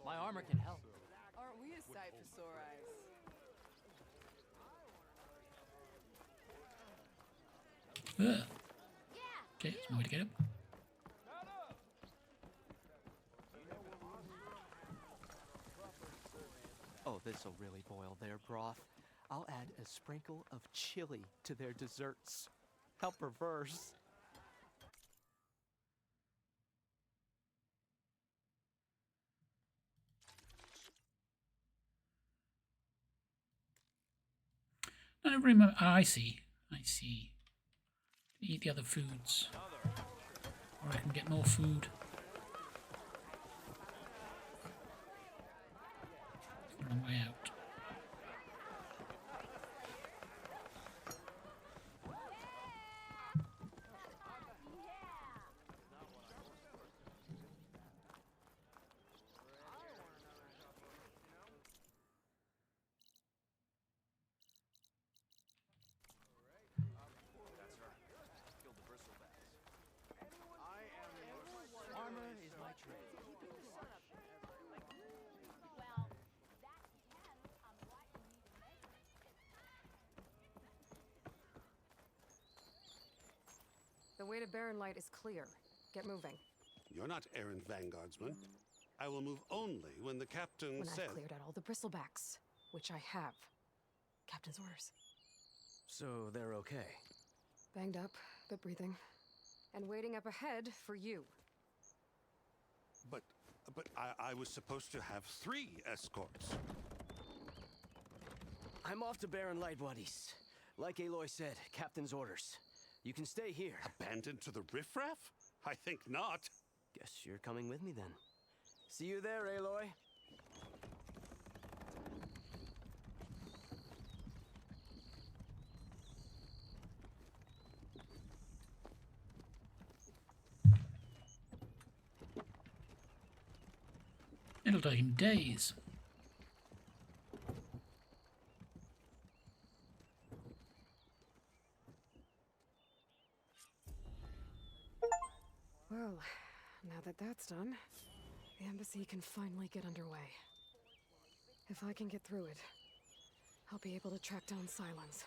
My armor can help. Aren't we a sight for sore eyes? Ugh. Okay, that's my way to get up. Oh, this'll really boil their broth. I'll add a sprinkle of chili to their desserts. How perverse. I don't remember. Oh, I see. I see. Eat the other foods. Or I can get more food. It's the wrong way out. way to Barren Light is clear. Get moving. You're not errant vanguardsman. I will move only when the captain When says... I've cleared out all the bristlebacks, which I have. Captain's orders. So they're okay? Banged up, but breathing. And waiting up ahead for you. But I was supposed to have 3 escorts. I'm off to Barren Light, buddies. Like Aloy said, Captain's orders. You can stay here. Abandoned to the riffraff? I think not. Guess you're coming with me then. See you there, Aloy. It'll take him days. Well, now that that's done, the embassy can finally get underway. If I can get through it, I'll be able to track down Silence,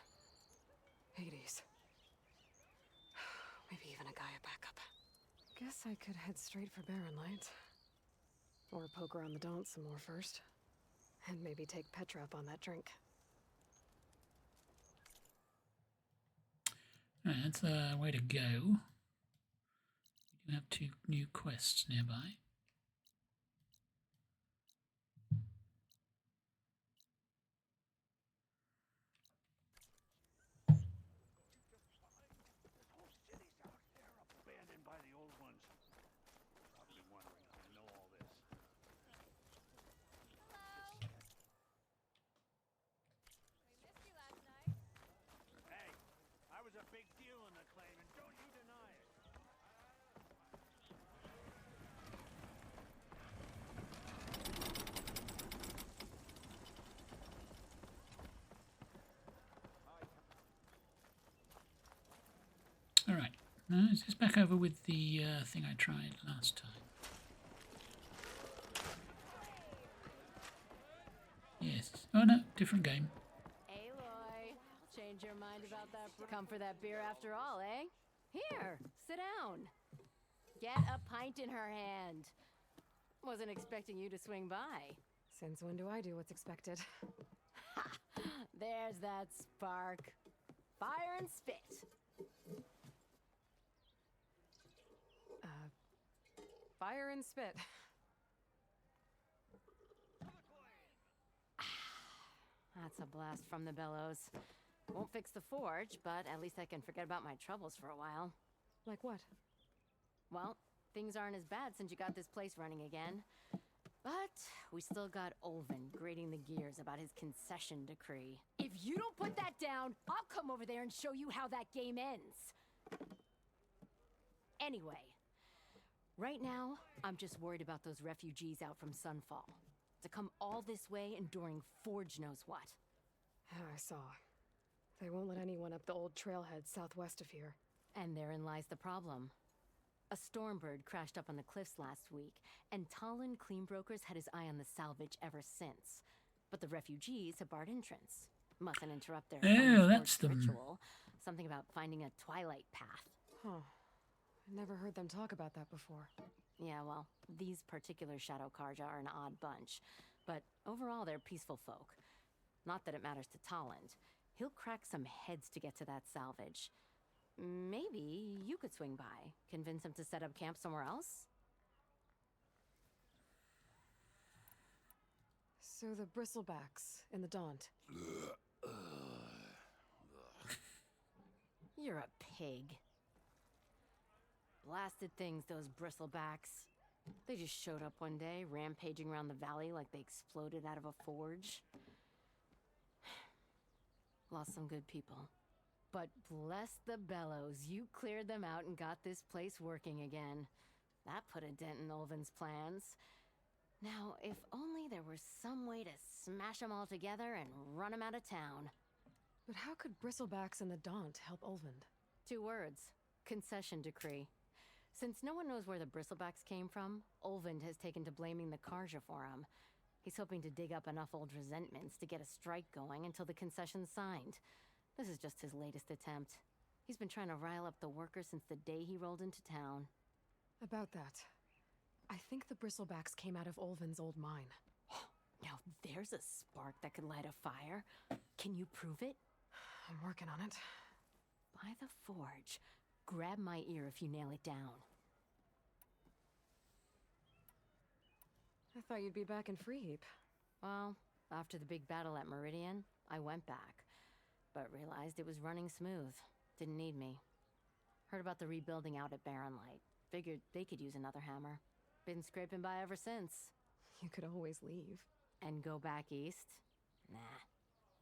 Hades, maybe even a Gaia backup. Guess I could head straight for Barren Light. Or poke around the Daunt some more first. And maybe take Petra up on that drink. Right, that's the way to go. We do have 2 new quests nearby. Abandoned by the old ones. Probably wondering how I know all this. Hey, I was a big deal in the claim, and don't you deny it. All right. Now, is this back over with the thing I tried last time? Yes. Oh no, different game. Aloy, change your mind about that? Come for that beer after all, eh? Here, sit down. Get a pint in her hand. Wasn't expecting you to swing by. Since when do I do what's expected? Ha! There's that spark. Fire and spit. Fire and spit. That's a blast from the bellows. Won't fix the forge, but at least I can forget about my troubles for a while. Like what? Well, things aren't as bad since you got this place running again. But we still got Olvin grating the gears about his concession decree. If you don't put that down, I'll come over there and show you how that game ends. Anyway, right now, I'm just worried about those refugees out from Sunfall. To come all this way enduring Forge knows what. I saw. They won't let anyone up the old trailhead southwest of here. And therein lies the problem. A Stormbird crashed up on the cliffs last week, and Talon Cleanbrokers had his eye on the salvage ever since. But the refugees have barred entrance. Mustn't interrupt their that's them. ritual. Something about finding a twilight path. Huh. I never heard them talk about that before. Yeah, well, these particular Shadow Karja are an odd bunch. But overall, they're peaceful folk. Not that it matters to Talland. He'll crack some heads to get to that salvage. Maybe you could swing by, convince him to set up camp somewhere else? So the bristlebacks in the Daunt. You're a pig. Blasted things, those bristlebacks. They just showed up one day, rampaging around the valley like they exploded out of a forge. Lost some good people. But bless the bellows, you cleared them out and got this place working again. That put a dent in Olvin's plans. Now, if only there were some way to smash them all together and run them out of town. But how could bristlebacks in the Daunt help Olvind? 2 words. Concession decree. Since no one knows where the bristlebacks came from, Olvind has taken to blaming the Karja for them. He's hoping to dig up enough old resentments to get a strike going until the concession's signed. This is just his latest attempt. He's been trying to rile up the workers since the day he rolled into town. About that, I think the bristlebacks came out of Olvin's old mine. Now there's a spark that could light a fire. Can you prove it? I'm working on it. By the forge. Grab my ear if you nail it down. I thought you'd be back in Freeheap. Well, after the big battle at Meridian, I went back. But realized it was running smooth. Didn't need me. Heard about the rebuilding out at Barren Light. Figured they could use another hammer. Been scraping by ever since. You could always leave. And go back east? Nah.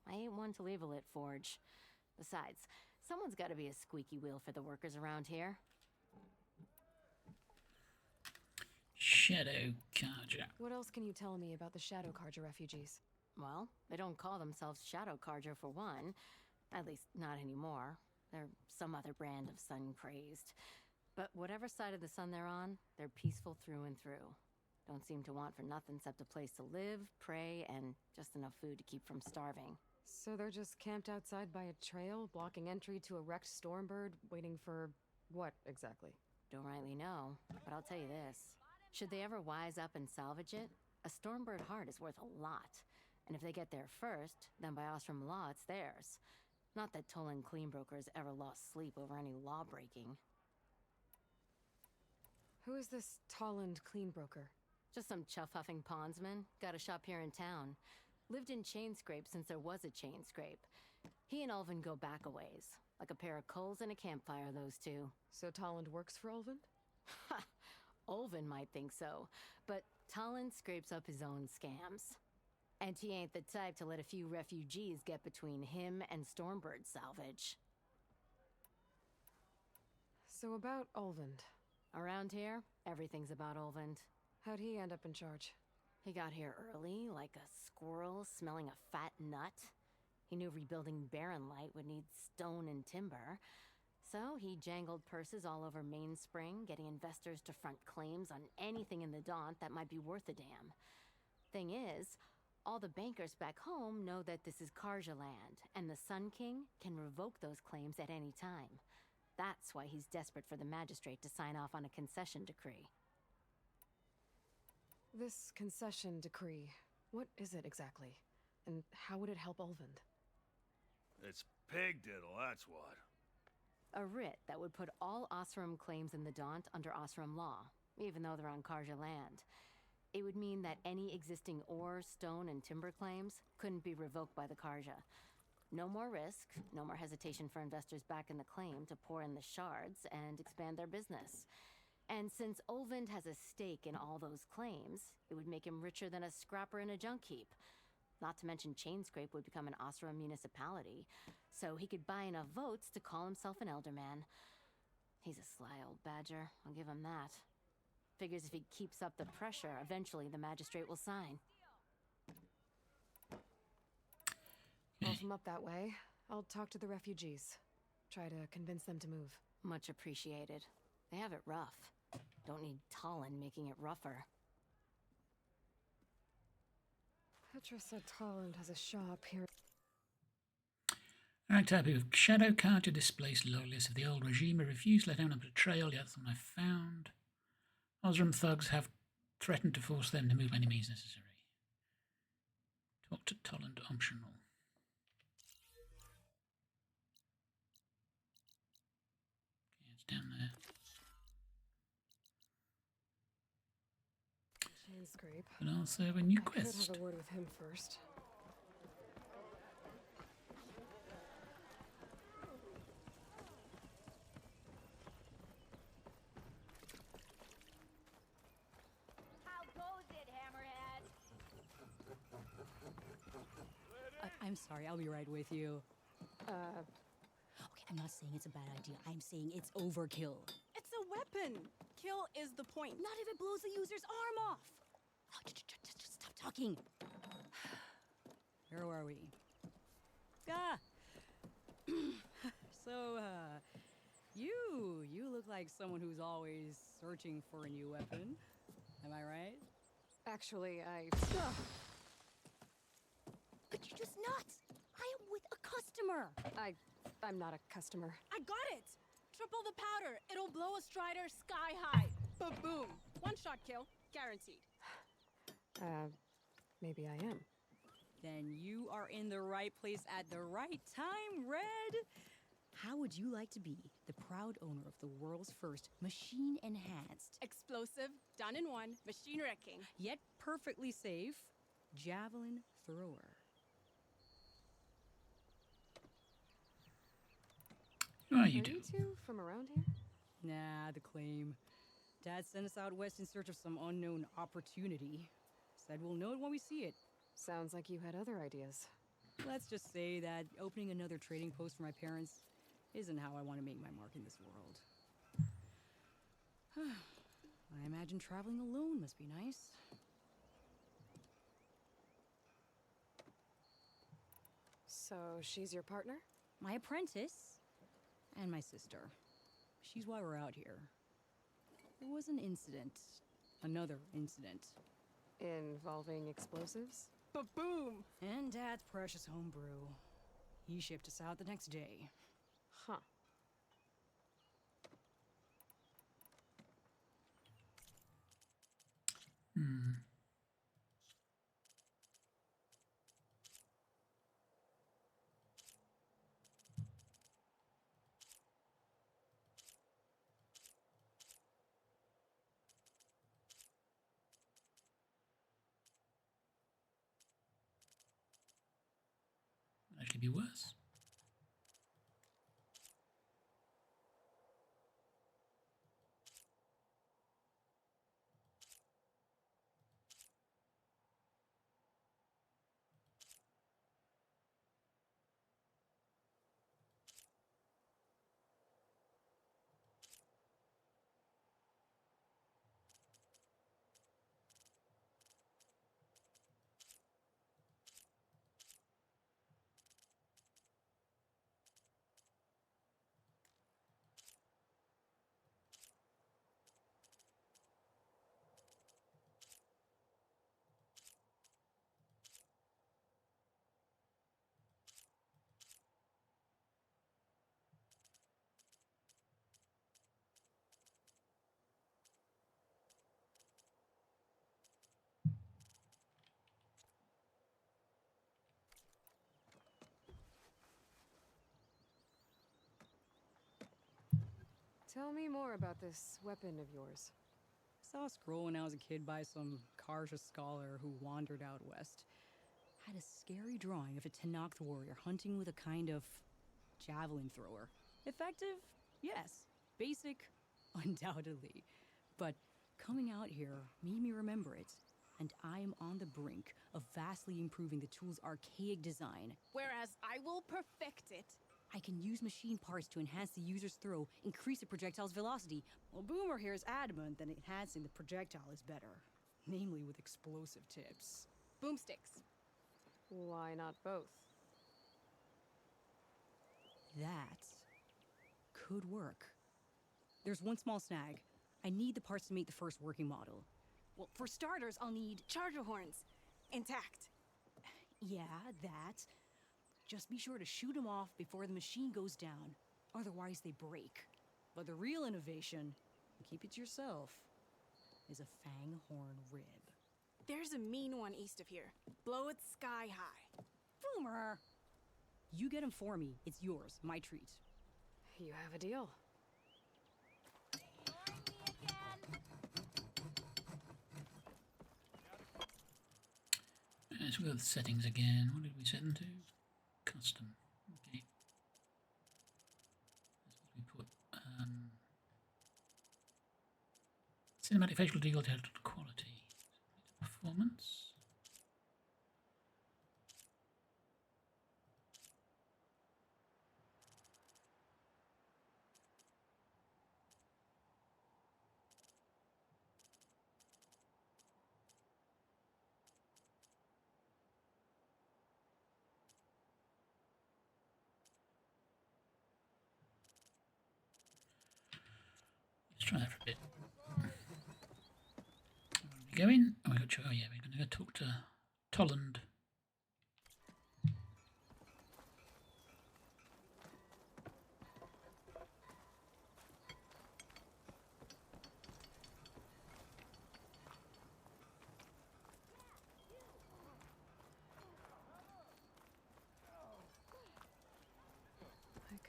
I ain't one to leave a lit forge. Besides, someone's gotta be a squeaky wheel for the workers around here. Shadow Carja. What else can you tell me about the Shadow Carja refugees? Well, they don't call themselves Shadow Carja for one. At least, not anymore. They're some other brand of sun-crazed. But whatever side of the sun they're on, they're peaceful through and through. Don't seem to want for nothing except a place to live, pray, and just enough food to keep from starving. So they're just camped outside by a trail, blocking entry to a wrecked Stormbird, waiting for what, exactly? Don't rightly know, but I'll tell you this. Should they ever wise up and salvage it, a Stormbird heart is worth a lot. And if they get there first, then by Ostrom law, it's theirs. Not that Tolan Cleanbroker's ever lost sleep over any law breaking. Who is this Tolland Cleanbroker? Just some chuff-huffing pondsman. Got a shop here in town. Lived in Chainscrape since there was a Chainscrape. He and Ulvin go back a ways. Like a pair of coals and a campfire, those two. So Tolland works for Ulvin? Ha! Ulvin might think so, but Tolland scrapes up his own scams. And he ain't the type to let a few refugees get between him and Stormbird salvage. So about Ulvin. Around here, everything's about Ulvin. How'd he end up in charge? He got here early, like a squirrel smelling a fat nut. He knew rebuilding Barren Light would need stone and timber. So he jangled purses all over Mainspring, getting investors to front claims on anything in the Daunt that might be worth a damn. Thing is, all the bankers back home know that this is Carja land, and the Sun King can revoke those claims at any time. That's why he's desperate for the magistrate to sign off on a concession decree. This concession decree, what is it exactly? And how would it help Ulvin? It's pig diddle, that's what. A writ that would put all Osram claims in the Daunt under Osram law, even though they're on Carja land. It would mean that any existing ore, stone, and timber claims couldn't be revoked by the Carja. No more risk, no more hesitation for investors back in the claim to pour in the shards and expand their business. And since Ulvin has a stake in all those claims, it would make him richer than a scrapper in a junk heap. Not to mention Chainscrape would become an Osram municipality, so he could buy enough votes to call himself an elderman. He's a sly old badger, I'll give him that. Figures if he keeps up the pressure, eventually the magistrate will sign. I'll come up that way. I'll talk to the refugees. Try to convince them to move. Much appreciated. They have it rough. Don't need Tollan making it rougher. Petra said Tolland has a shop here. Archetype of Shadow Carja displaced loyalists of the old regime have refused to let anyone betrayal. Yeah, that's the one I found. Osram thugs have threatened to force them to move by any means necessary. Talk to Tolland optional. Okay, it's down there. Chainscrape. But also a new I could quest. have a word with him first. How goes it, Hammerhead? I'm sorry, I'll be right with you. Okay, I'm not saying it's a bad idea. I'm saying it's overkill. It's a weapon! Kill is the point. Not if it blows the user's arm off. Oh, just stop talking. Where are we? Ah! So, you look like someone who's always searching for a new weapon. Am I right? Actually, But you're just nuts. I am with a customer. I'm not a customer. I got it! Triple the powder. It'll blow a strider sky high. Ba-boom. One shot kill. Guaranteed. Maybe I am. Then you are in the right place at the right time, Red. How would you like to be the proud owner of the world's first machine-enhanced, Explosive, done in one, machine wrecking. yet perfectly safe, javelin thrower? Oh, you Are do. you two from around here? Nah, the claim. Dad sent us out west in search of some unknown opportunity. Said we'll know it when we see it. Sounds like you had other ideas. Let's just say that opening another trading post for my parents isn't how I want to make my mark in this world. I imagine traveling alone must be nice. So she's your partner? My apprentice and my sister. She's why we're out here. There was an incident. Another incident. Involving explosives? Ba-boom! And Dad's precious homebrew. He shipped us out the next day. Huh. Hmm. That could be worse. Tell me more about this weapon of yours. Saw a scroll when I was a kid by some Karja scholar who wandered out west. Had a scary drawing of a Tenakth warrior hunting with a kind of javelin thrower. Effective? Yes. Basic? Undoubtedly. But coming out here made me remember it. And I am on the brink of vastly improving the tool's archaic design. Whereas I will perfect it. I can use machine parts to enhance the user's throw, increase a projectile's velocity. Well, Boomer here is adamant that enhancing the projectile is better. Namely with explosive tips. Boomsticks. Why not both? That could work. There's one small snag. I need the parts to make the first working model. Well, for starters, I'll need charger horns. Intact. Yeah, that. Just be sure to shoot them off before the machine goes down. Otherwise, they break. But the real innovation, keep it to yourself, is a fang horn rib. There's a mean one east of here. Blow it sky high. Boomer! You get him for me. It's yours. My treat. You have a deal. Let's go to the settings again. What did we set them to? Custom. Okay. That's what we put. Cinematic facial deal to quality. Performance. Let's try that for a bit. Where are we going? Oh, we got. Oh yeah, we're going to go talk to Tolland.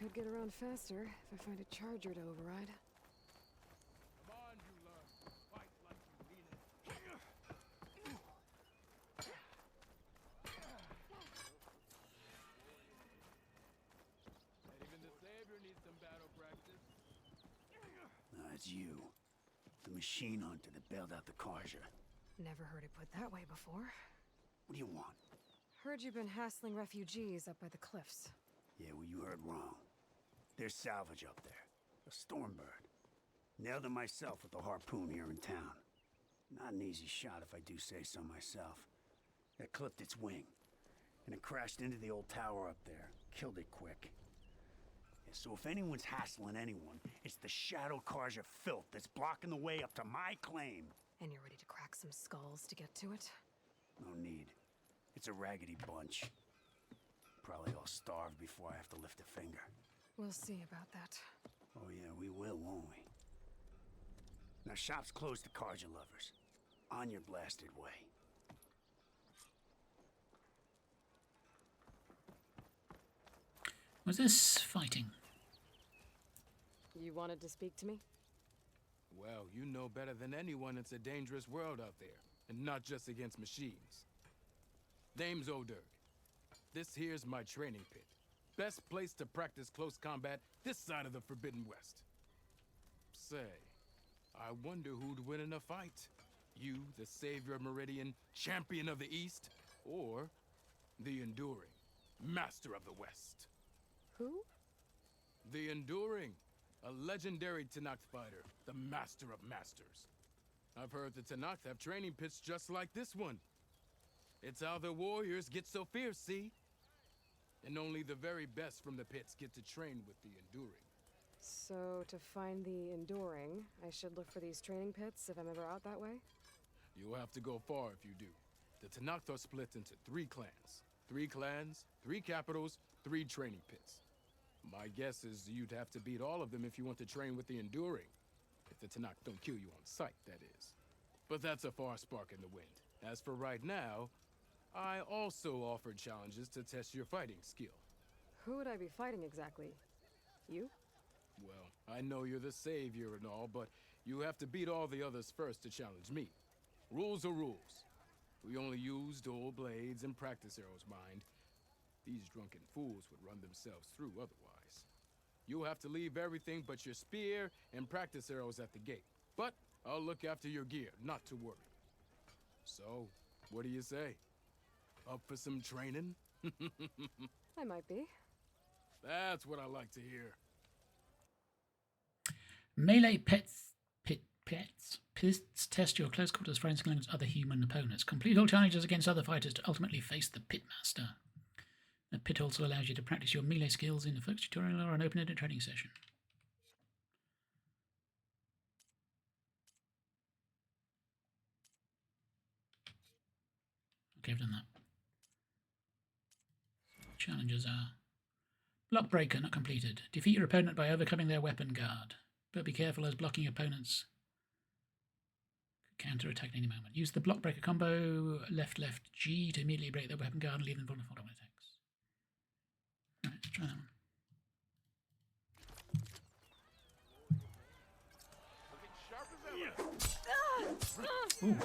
Could get around faster if I find a charger to override. Come on, you love. Fight like you mean it. Even the Savior needs some battle practice. It's you. The machine hunter that bailed out the Karja. Never heard it put that way before. What do you want? Heard you've been hassling refugees up by the cliffs. Yeah, well, you heard wrong. There's salvage up there. A stormbird. Nailed it myself with a harpoon here in town. Not an easy shot if I do say so myself. It clipped its wing, and it crashed into the old tower up there. Killed it quick. Yeah, so if anyone's hassling anyone, it's the Shadow Karja filth that's blocking the way up to my claim. And you're ready to crack some skulls to get to it? No need. It's a raggedy bunch. Probably all starved before I have to lift a finger. We'll see about that. Oh yeah, we will, won't we? Now shop's closed to Karja lovers. On your blasted way. Was this fighting? You wanted to speak to me? Well, you know better than anyone it's a dangerous world out there, and not just against machines. Name's O'Dirk. This here's my training pit. Best place to practice close combat this side of the Forbidden West. Say, I wonder who'd win in a fight. You, the savior of Meridian, champion of the East, or the Enduring, master of the West. Who? The Enduring, a legendary Tenakth fighter, the master of masters. I've heard the Tenakth have training pits just like this one. It's how the warriors get so fierce, see? And only the very best from the pits get to train with the Enduring. So, to find the Enduring, I should look for these training pits if I'm ever out that way? You'll have to go far if you do. The Tenakth are split into 3 clans. 3 clans, 3 capitals, 3 training pits. My guess is you'd have to beat all of them if you want to train with the Enduring. If the Tenakth don't kill you on sight, that is. But that's a far spark in the wind. As for right now, I also offered challenges to test your fighting skill. Who would I be fighting exactly? You? Well, I know you're the savior and all, but you have to beat all the others first to challenge me. Rules are rules. We only use dual blades and practice arrows, mind. These drunken fools would run themselves through otherwise. You'll have to leave everything but your spear and practice arrows at the gate. But I'll look after your gear, not to worry. So, what do you say? Up for some training? I might be. That's what I like to hear. Melee pits test your close quarters forensic against other human opponents. Complete all challenges against other fighters to ultimately face the pitmaster. The pit also allows you to practice your melee skills in a focus tutorial or an open-ended training session. Okay, I've done that. Challenges are: block breaker not completed. Defeat your opponent by overcoming their weapon guard, but be careful as blocking opponents could counter-attack at any moment. Use the block breaker combo left G to immediately break their weapon guard and leave them vulnerable to attacks. Alright, let's try that one. Ooh.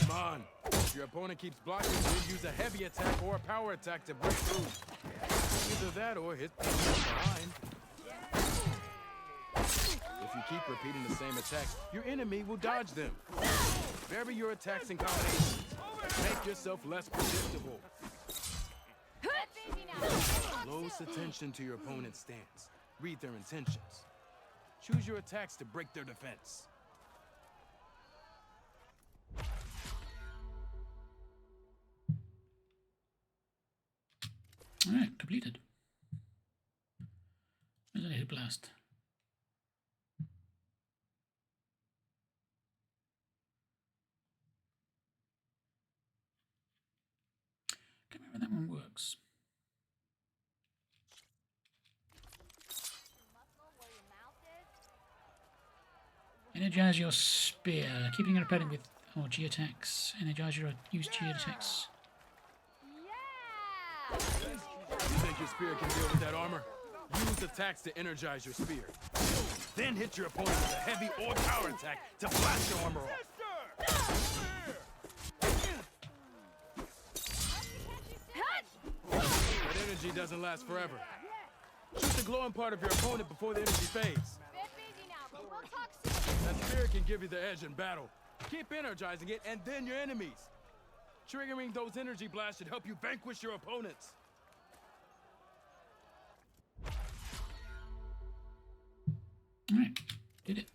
Come on. If your opponent keeps blocking you, use a heavy attack or a power attack to break through. Either that or hit them behind. If you keep repeating the same attacks, your enemy will dodge them. Vary your attacks and combinations. Make yourself less predictable. Close attention to your opponent's stance. Read their intentions. Choose your attacks to break their defense. Alright, completed. Where's the hit blast? That one works. Energize your spear. Keeping an opponent with G-attacks. Energize your use G-attacks. You think your spear can deal with that armor? Use attacks to energize your spear. Then hit your opponent with a heavy or power attack to blast your armor off. That energy doesn't last forever. Shoot the glowing part of your opponent before the energy fades. That spear can give you the edge in battle. Keep energizing it, and then your enemies. Triggering those energy blasts should help you vanquish your opponents. Alright, did it.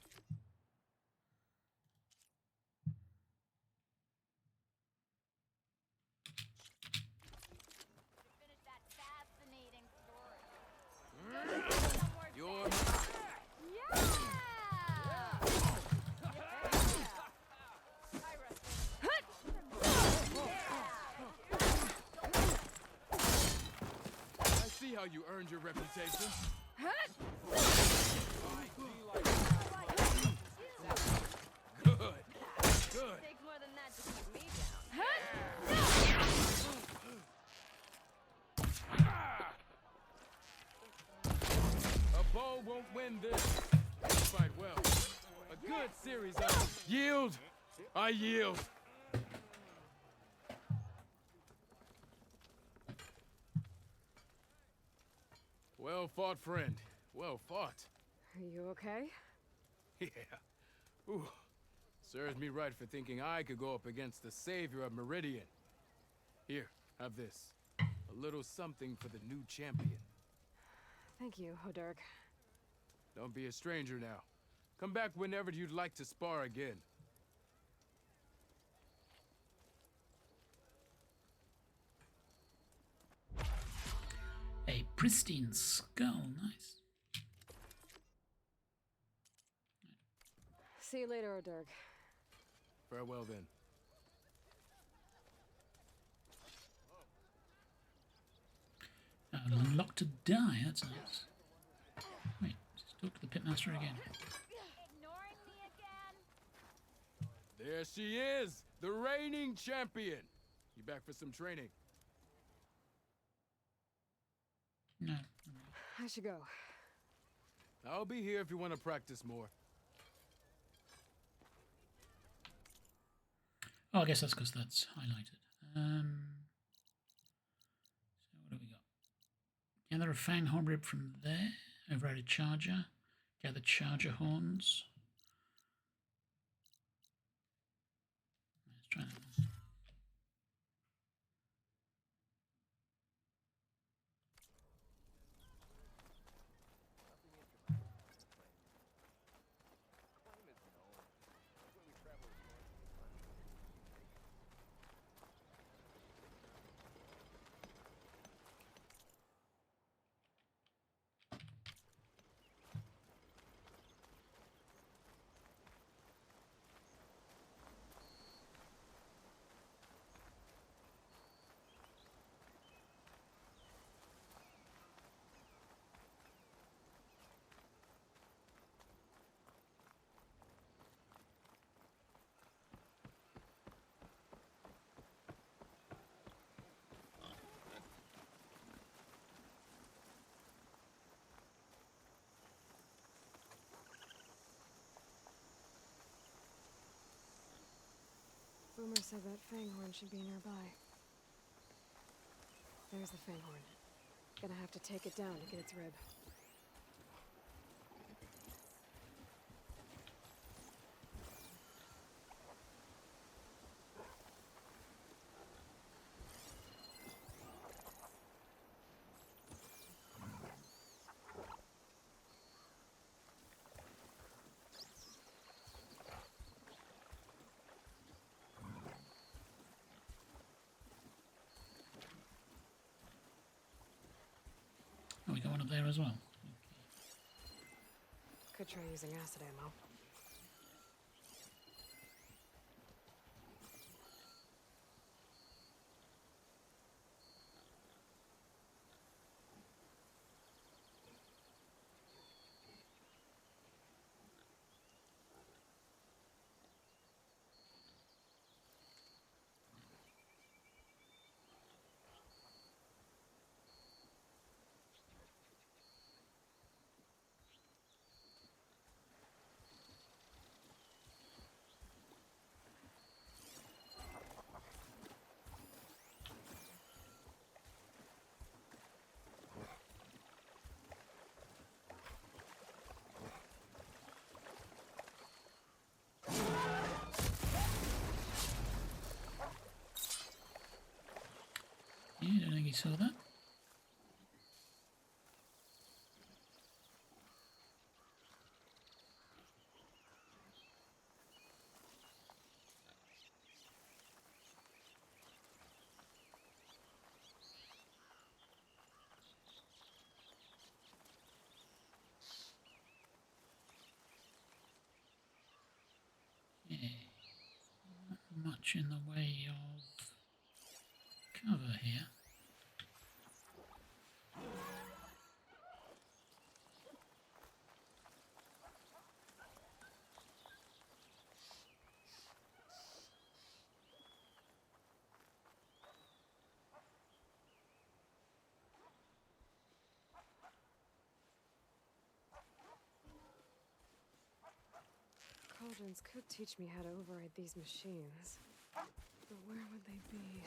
I see how you earned your reputation. Good. Good. Takes more than that to keep me down. A bow won't win this. You fight well. A good series of yield. I yield. Well fought, friend. Well fought. Are you okay? Yeah. Ooh. Serves me right for thinking I could go up against the savior of Meridian. Here, have this. A little something for the new champion. Thank you, Hodurg. Don't be a stranger now. Come back whenever you'd like to spar again. A pristine skull, nice. See you later, Hodurg. Farewell then. Unlocked to die, that's nice. Wait, let's talk to the pitmaster again. There she is, the reigning champion. You back for some training? No. I should go. I'll be here if you want to practice more. Oh, I guess that's because that's highlighted. So what do we got? Gather a fang horn rib from there. Override a charger. Gather charger horns. Let's try that. Boomer said that fanghorn should be nearby. There's the fanghorn. Gonna have to take it down to get its rib. Oh, we got one up there as well. Could try using acid ammo. you saw that. Yeah, not much in the way of cover here. Cauldrons could teach me how to override these machines. But where would they be?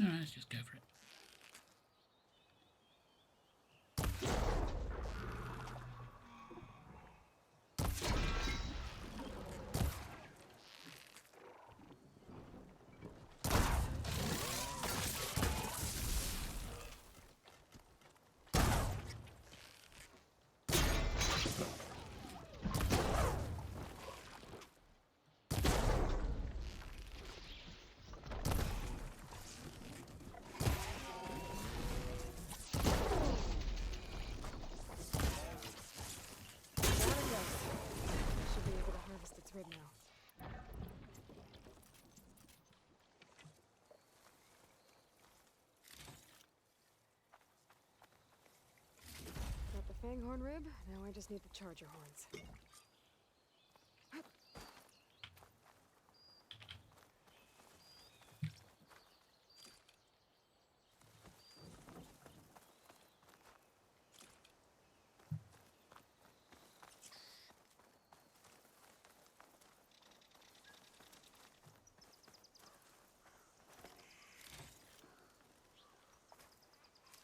Alright, let's just go for it. Should be able to harvest its red now. Got the fanghorn rib, now I just need the charger horns.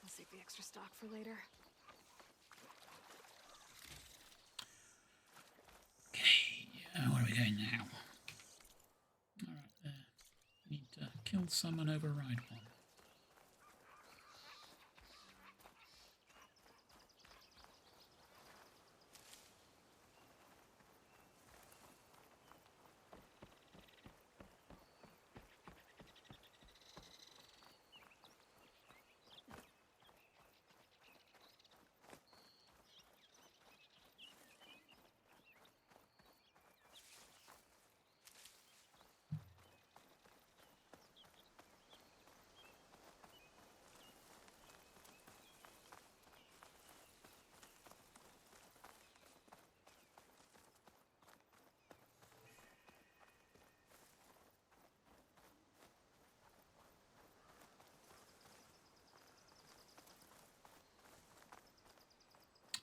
I'll save the extra stock for later. Okay, where are we going now? Alright, there. Need to kill some and override one.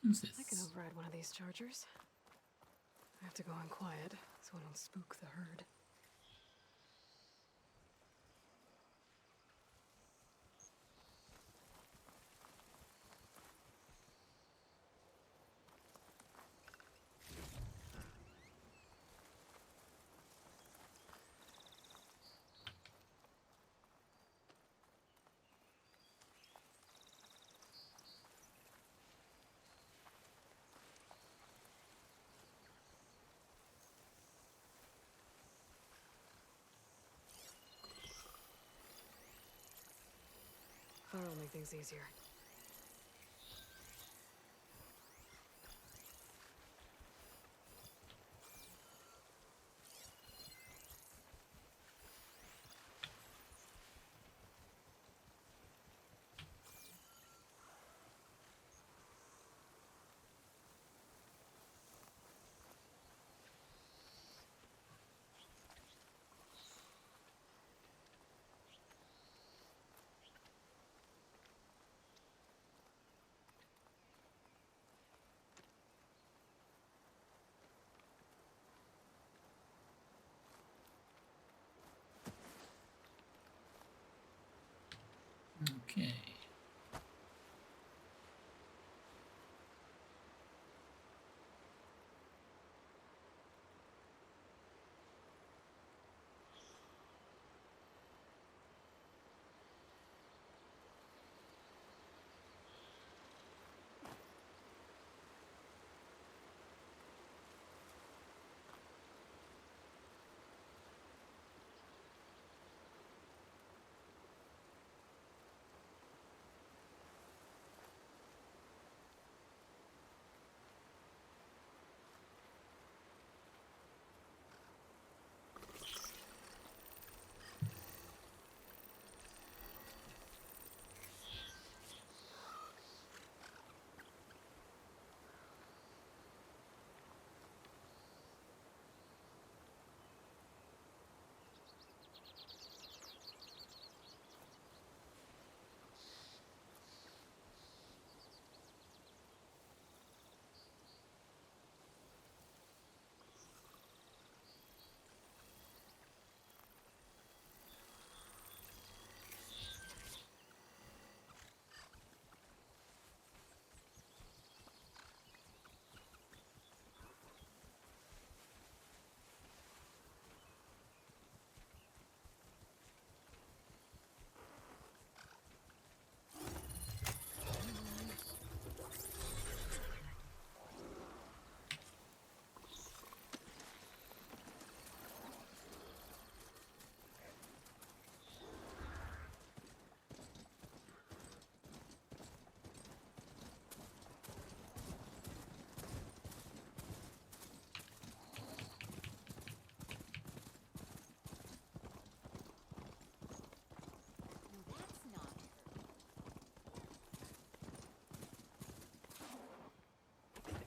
What's this? I can override one of these chargers. I have to go in quiet, so I don't spook the herd. Fire will make things easier. Okay.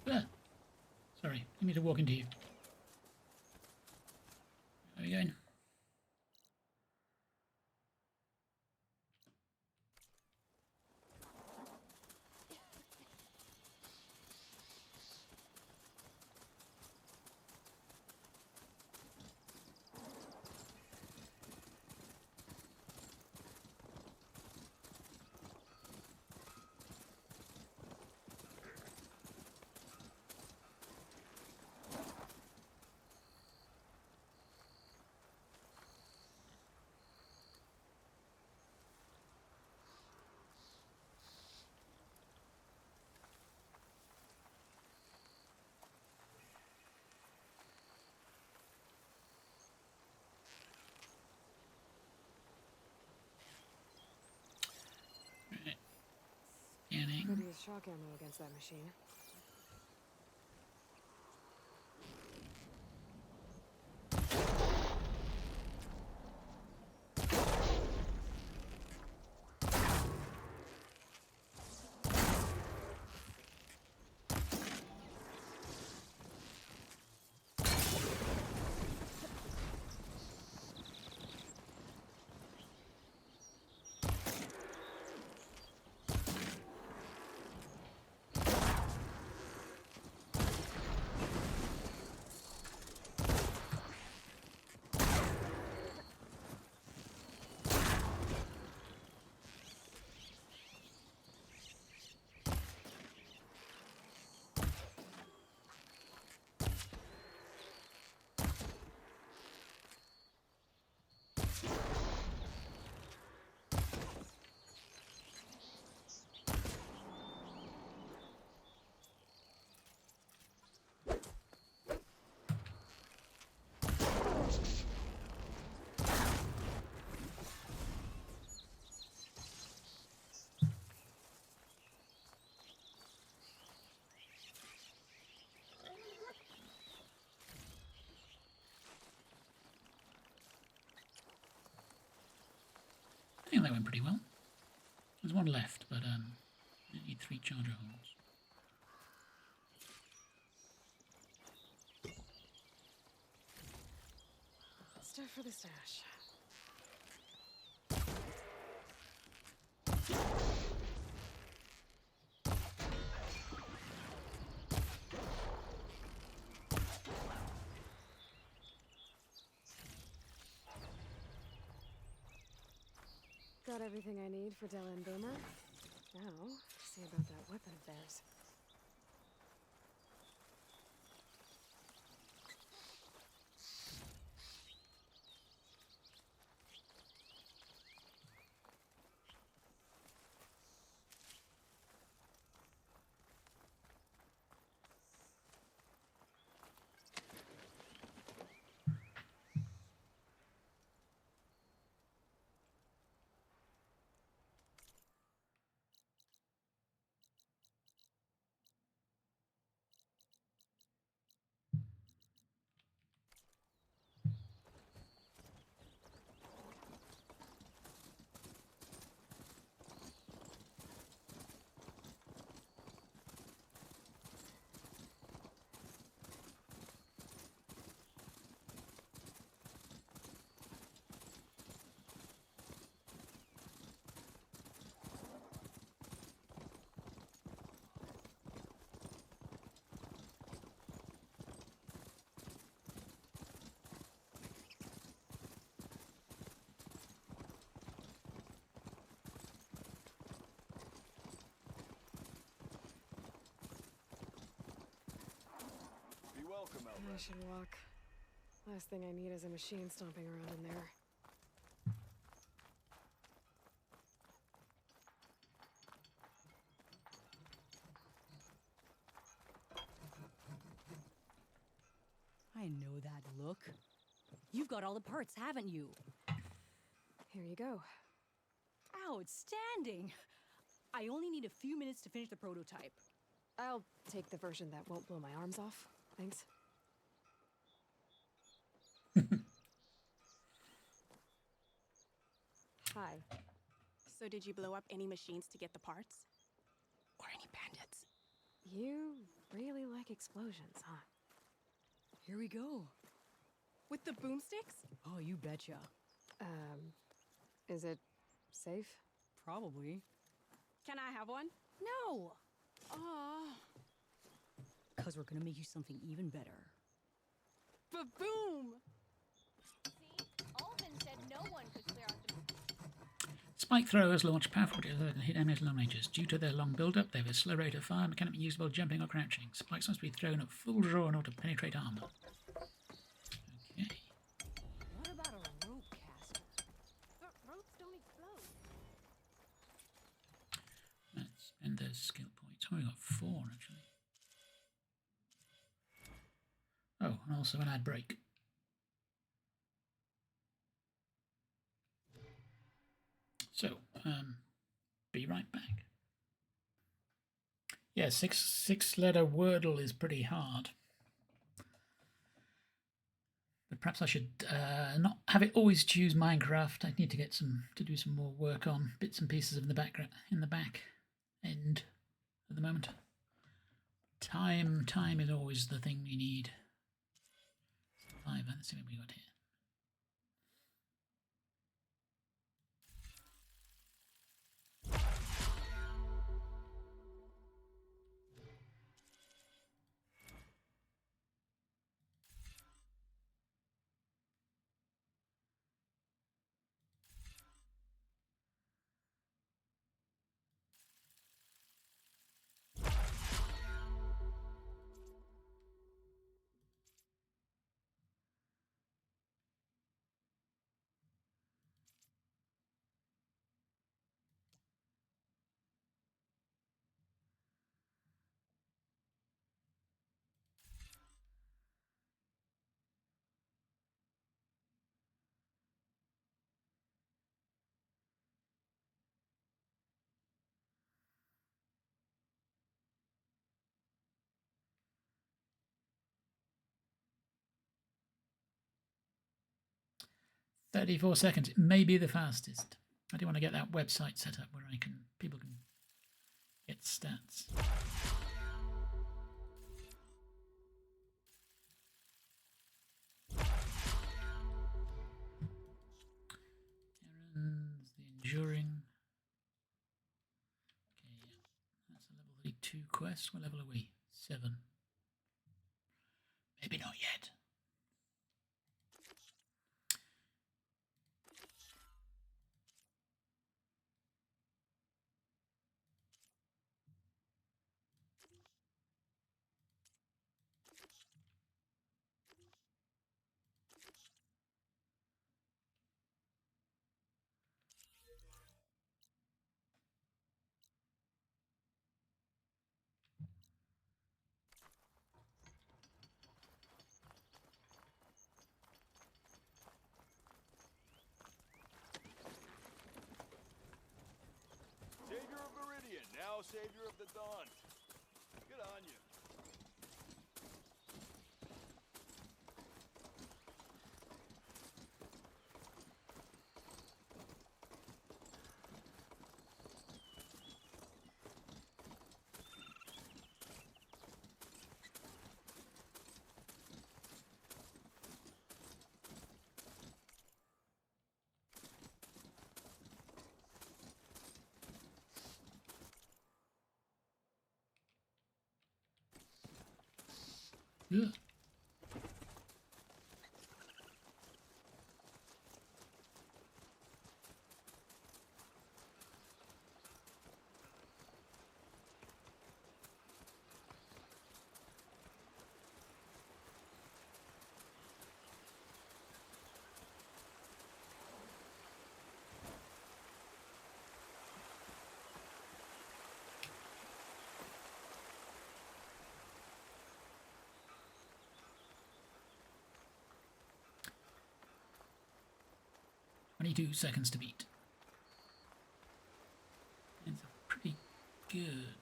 Ah, sorry, I need to walk into you. How are you going? Scanning. Could use shock ammo against that machine. I think that went pretty well. There's one left, but I need 3 charger holes. Stuff for the stash. Got got everything I need for Dell and Boomer. Now, see about that weapon of theirs. I should walk. Last thing I need is a machine stomping around in there. I know that look. You've got all the parts, haven't you? Here you go. Outstanding! I only need a few minutes to finish the prototype. I'll take the version that won't blow my arms off. Thanks. Hi. So did you blow up any machines to get the parts? Or any bandits? You really like explosions, huh? Here we go. With the boomsticks? Oh, you betcha. Is it safe? Probably. Can I have one? No! Aw. Because we're gonna make you something even better. Ba-boom! See? Alvin said no one could clear out the... Spike throwers launch powerful projectiles that can hit enemies at long ranges. Due to their long build-up, they have a slow rate of fire and cannot be used while jumping or crouching. Spikes must be thrown at full draw in order to penetrate armor. Okay. What about a rope caster? But ropes don't explode. Let's spend those skill points. Oh, we've got 4 actually. Oh, and also an ad break. So, be right back. Yeah, six-letter Wordle is pretty hard. But perhaps I should not have it always choose Minecraft. I need to get to do some more work on bits and pieces of the back end at the moment. Time is always the thing we need. Let's see what we got here. "34 seconds. It may be the fastest. I do want to get that website set up where people can get stats. Errands, the enduring. Okay, yeah. That's a level 32 quest. What level are we? 7. Maybe not yet. savior of the dawn. Good on you. Yeah. "22 seconds to beat." It's pretty good.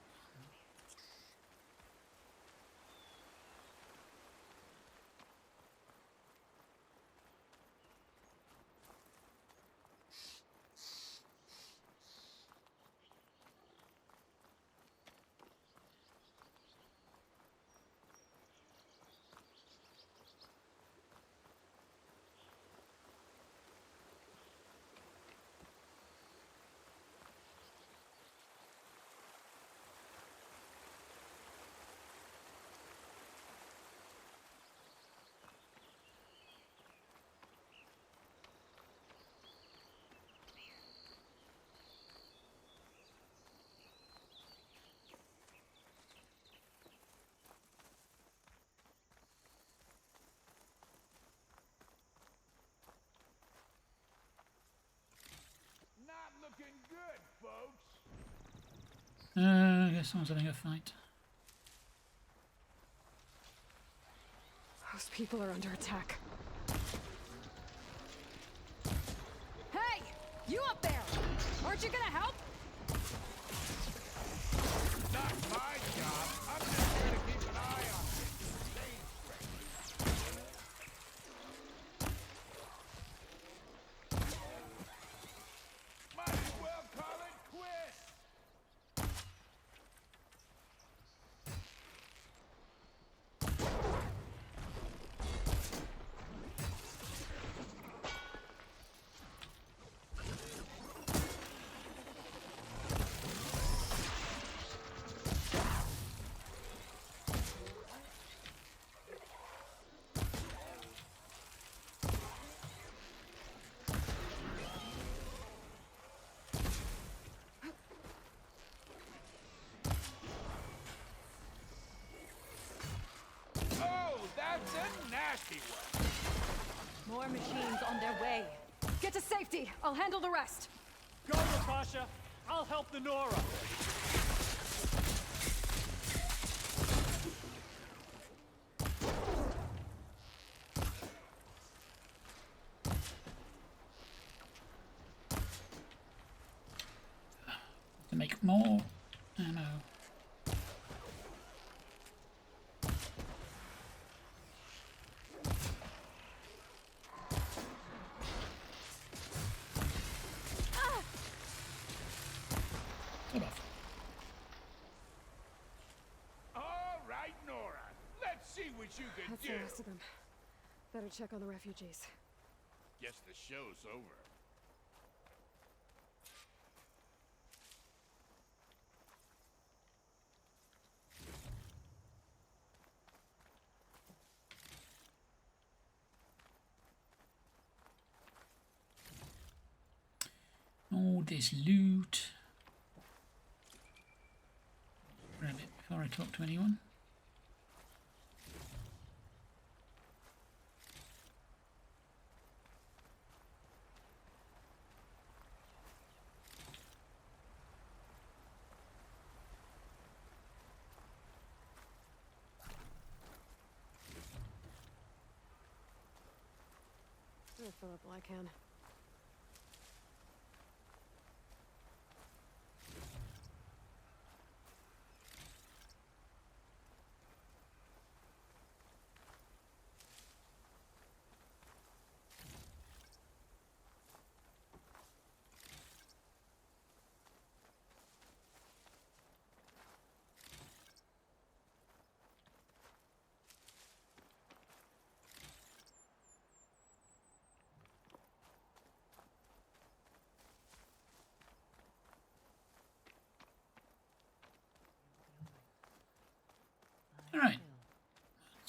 Not looking good, folks. I guess someone's having a fight. Those people are under attack. Hey! You up there! Aren't you gonna help? Not my job. I'm just here to keep an eye on things. Stay straight. Might as well call it quits. Oh, that's a nasty one. More machines on their way. Get to safety. I'll handle the rest. Go, Natasha. I'll help the Nora. To make more ammo. Sort of. All right, Nora. Let's see what you can That's do. the rest of them. Better check on the refugees. Guess the show's over. All this loot. Grab it before I talk to anyone. I'll fill up all I can.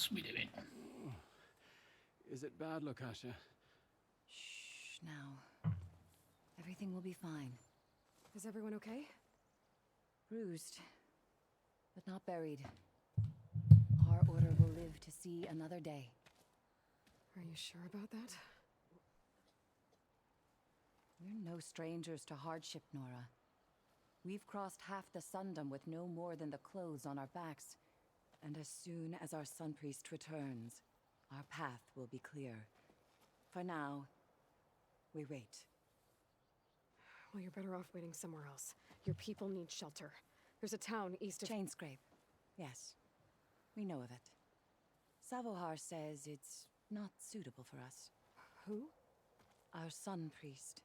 else we doing? Is it bad, Lakasha? Shh, now. Everything will be fine. Is everyone okay? Bruised, but not buried. Our order will live to see another day. Are you sure about that? We're no strangers to hardship, Nora. We've crossed half the Sundom with no more than the clothes on our backs. And as soon as our Sun Priest returns, our path will be clear. For now, we wait. Well, you're better off waiting somewhere else. Your people need shelter. There's a town east of... Chainscrape. Yes. We know of it. Savohar says it's not suitable for us. Who? Our Sun Priest.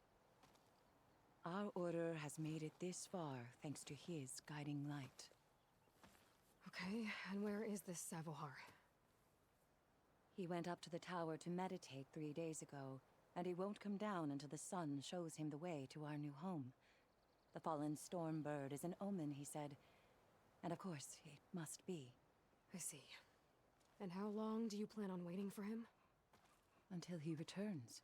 Our order has made it this far thanks to his guiding light. Okay, and where is this Savohar? He went up to the tower to meditate 3 days ago, and he won't come down until the sun shows him the way to our new home. The fallen storm bird is an omen, he said. And of course, it must be. I see. And how long do you plan on waiting for him? Until he returns.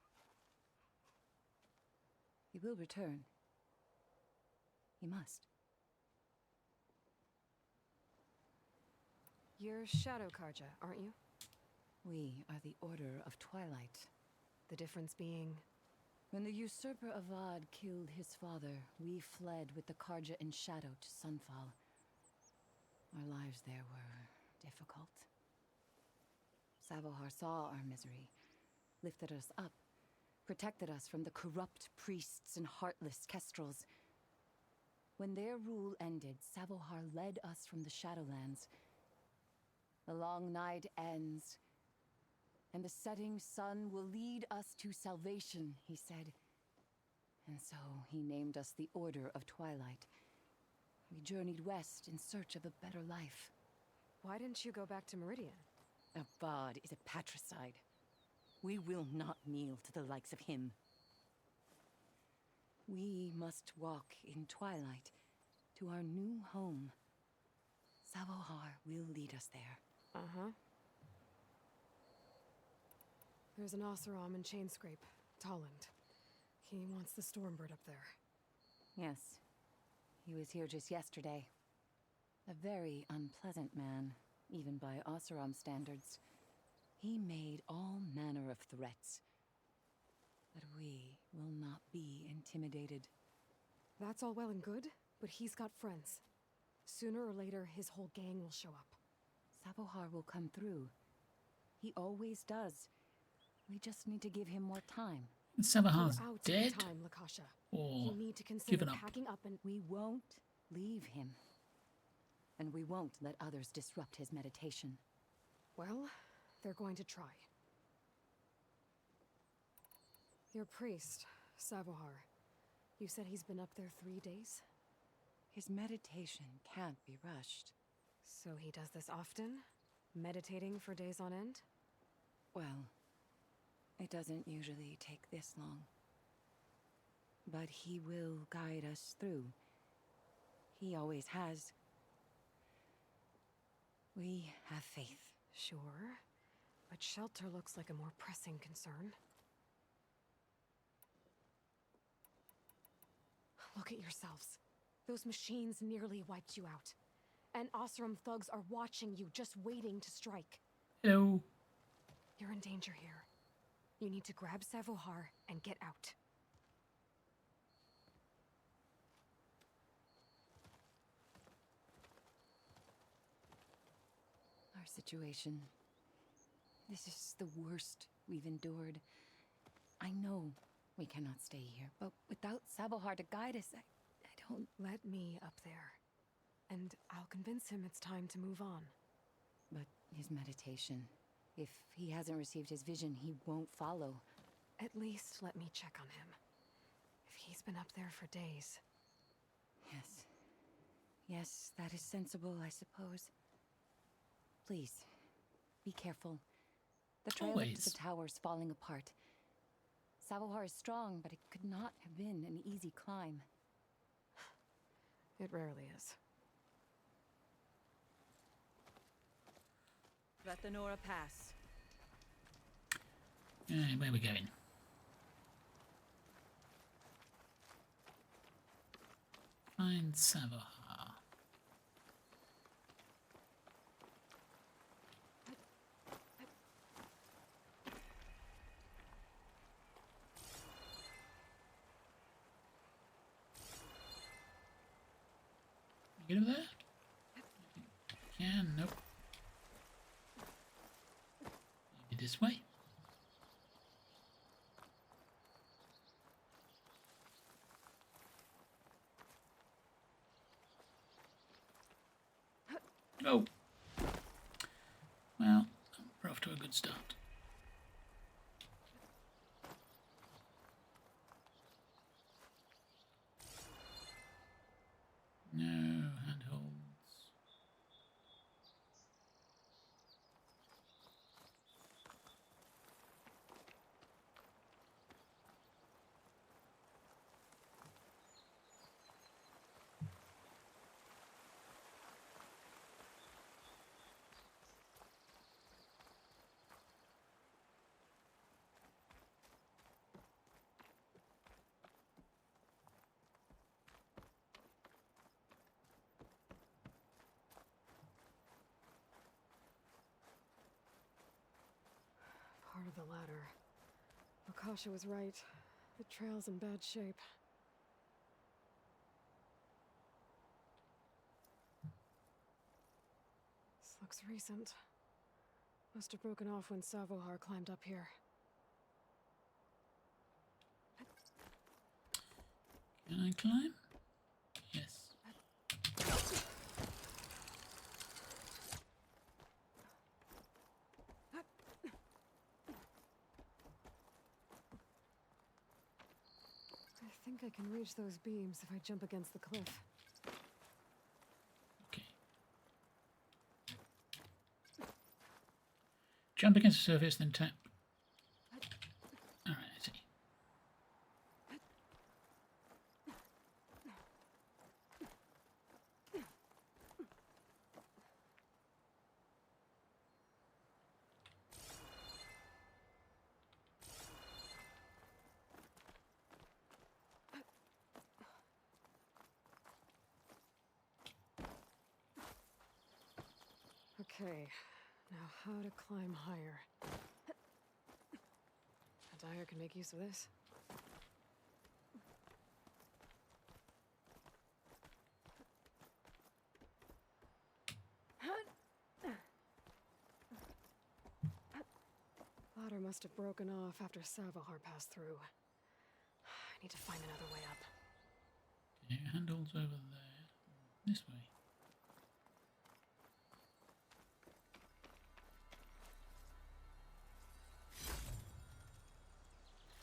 He will return. He must. You're Shadow Karja, aren't you? We are the Order of Twilight. The difference being... When the usurper Avad killed his father, we fled with the Karja in shadow to Sunfall. Our lives there were difficult. Savohar saw our misery, lifted us up, protected us from the corrupt priests and heartless kestrels. When their rule ended, Savohar led us from the Shadowlands. The long night ends, and the setting sun will lead us to salvation, he said. And so he named us the Order of Twilight. We journeyed west in search of a better life. Why didn't you go back to Meridian? Avad is a patricide. We will not kneel to the likes of him. We must walk in twilight to our new home. Savohar will lead us there. Uh-huh. There's an Oseram in Chainscrape, Tolland. He wants the Stormbird up there. Yes. He was here just yesterday. A very unpleasant man, even by Oseram standards. He made all manner of threats. But we will not be intimidated. That's all well and good, but he's got friends. Sooner or later, his whole gang will show up. Savohar will come through. He always does. We just need to give him more time. Savohar's We're out dead? of time, Lakasha. Or You need to consider given up? packing up and... We won't leave him. And we won't let others disrupt his meditation. Well, they're going to try. Your priest, Savohar. You said he's been up there 3 days? His meditation can't be rushed. So he does this often? Meditating for days on end? Well, it doesn't usually take this long. But he will guide us through. He always has. We have faith. Sure. But shelter looks like a more pressing concern. Look at yourselves. Those machines nearly wiped you out. And Oseram thugs are watching you, just waiting to strike. Hello. You're in danger here. You need to grab Savohar and get out. Our situation. This is the worst we've endured. I know we cannot stay here, but without Savohar to guide us, I don't... Let me up there. And I'll convince him it's time to move on. But his meditation... If he hasn't received his vision, he won't follow. At least let me check on him. If he's been up there for days. Yes. Yes, that is sensible, I suppose. Please, be careful. The trail up to the tower's falling apart. Savohar is strong, but it could not have been an easy climb. It rarely is. Svethanora Pass. Where are we going? Find Savohar. Get over there? Yeah, nope. Maybe this way. Oh. Well, we're off to a good start. No handholds. Part of the ladder. Akasha was right. The trail's in bad shape. This looks recent. Must have broken off when Savohar climbed up here. Can I climb? Yes. I think I can reach those beams if I jump against the cliff. Okay. Jump against the surface, then tap. Alright, I see. Okay, now how to climb higher. A dyer can make use of this. Ladder must have broken off after Savohar passed through. I need to find another way up. Okay, handles over there. This way.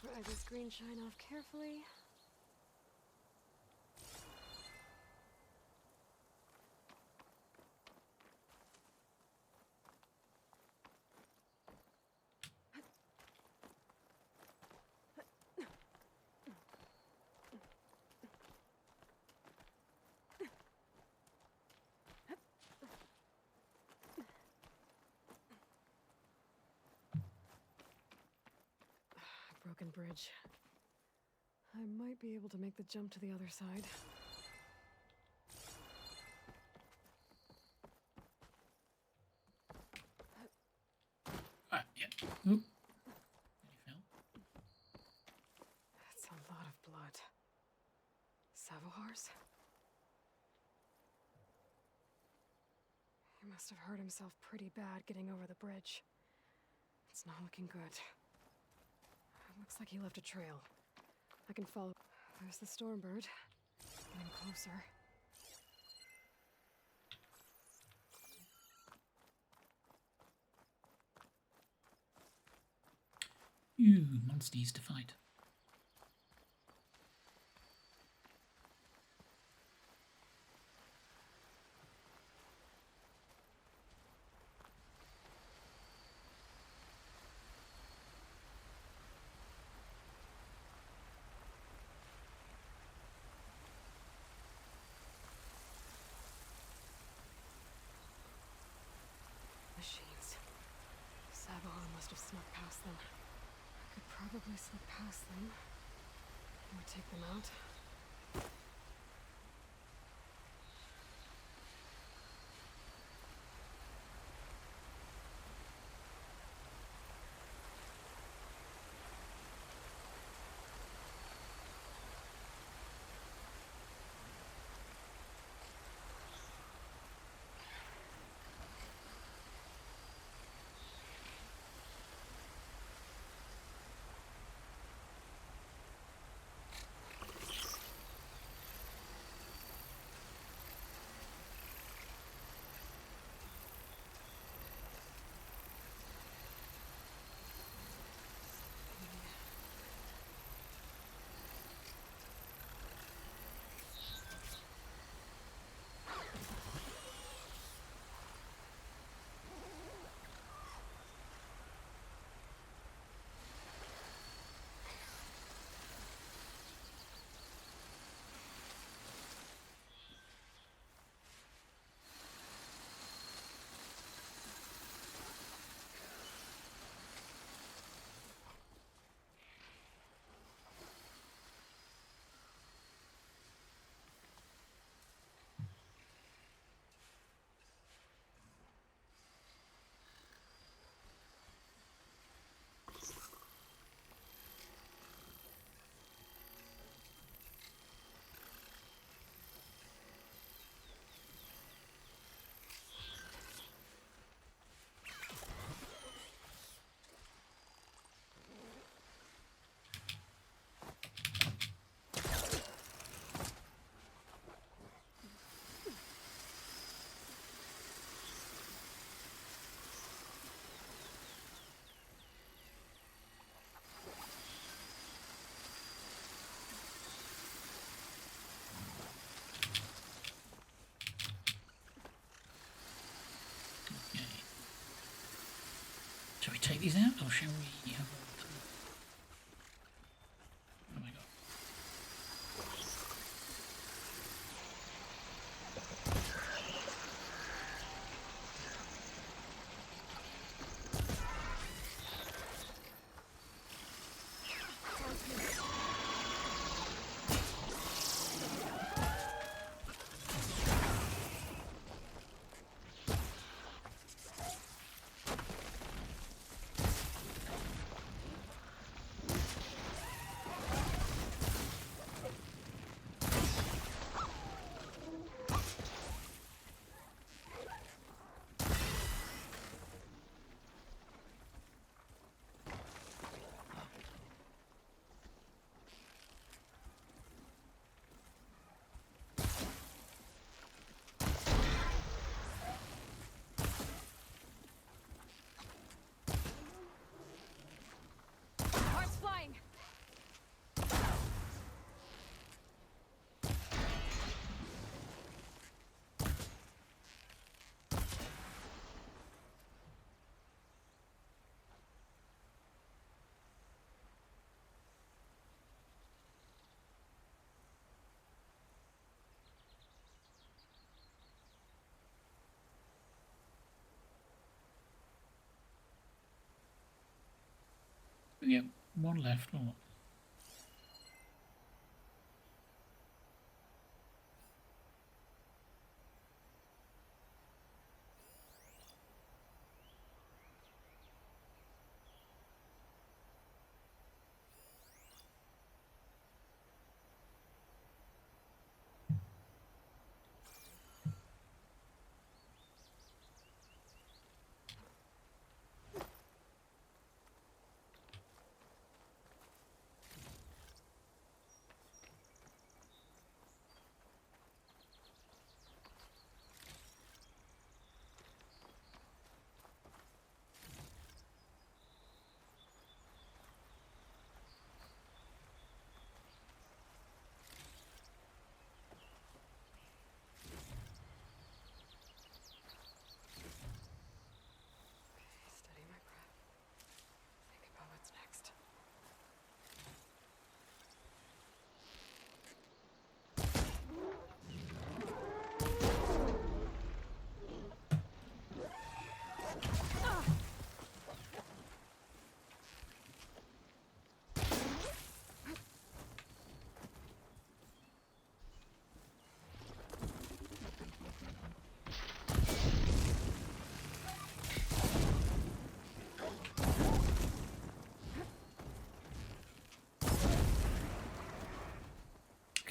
Pry this green shine off carefully. Broken bridge. I might be able to make the jump to the other side. Yeah. Oop. He fell. That's a lot of blood. Savohar's? He must have hurt himself pretty bad getting over the bridge. It's not looking good. Looks like he left a trail. I can follow. There's the Stormbird. Getting closer. Monsters to fight. Machines. must have snuck past them. I could probably slip past them. Or take them out. Shall we take these out, or shall we have all of them? Oh my god. Heart's flying! We get one left, or what?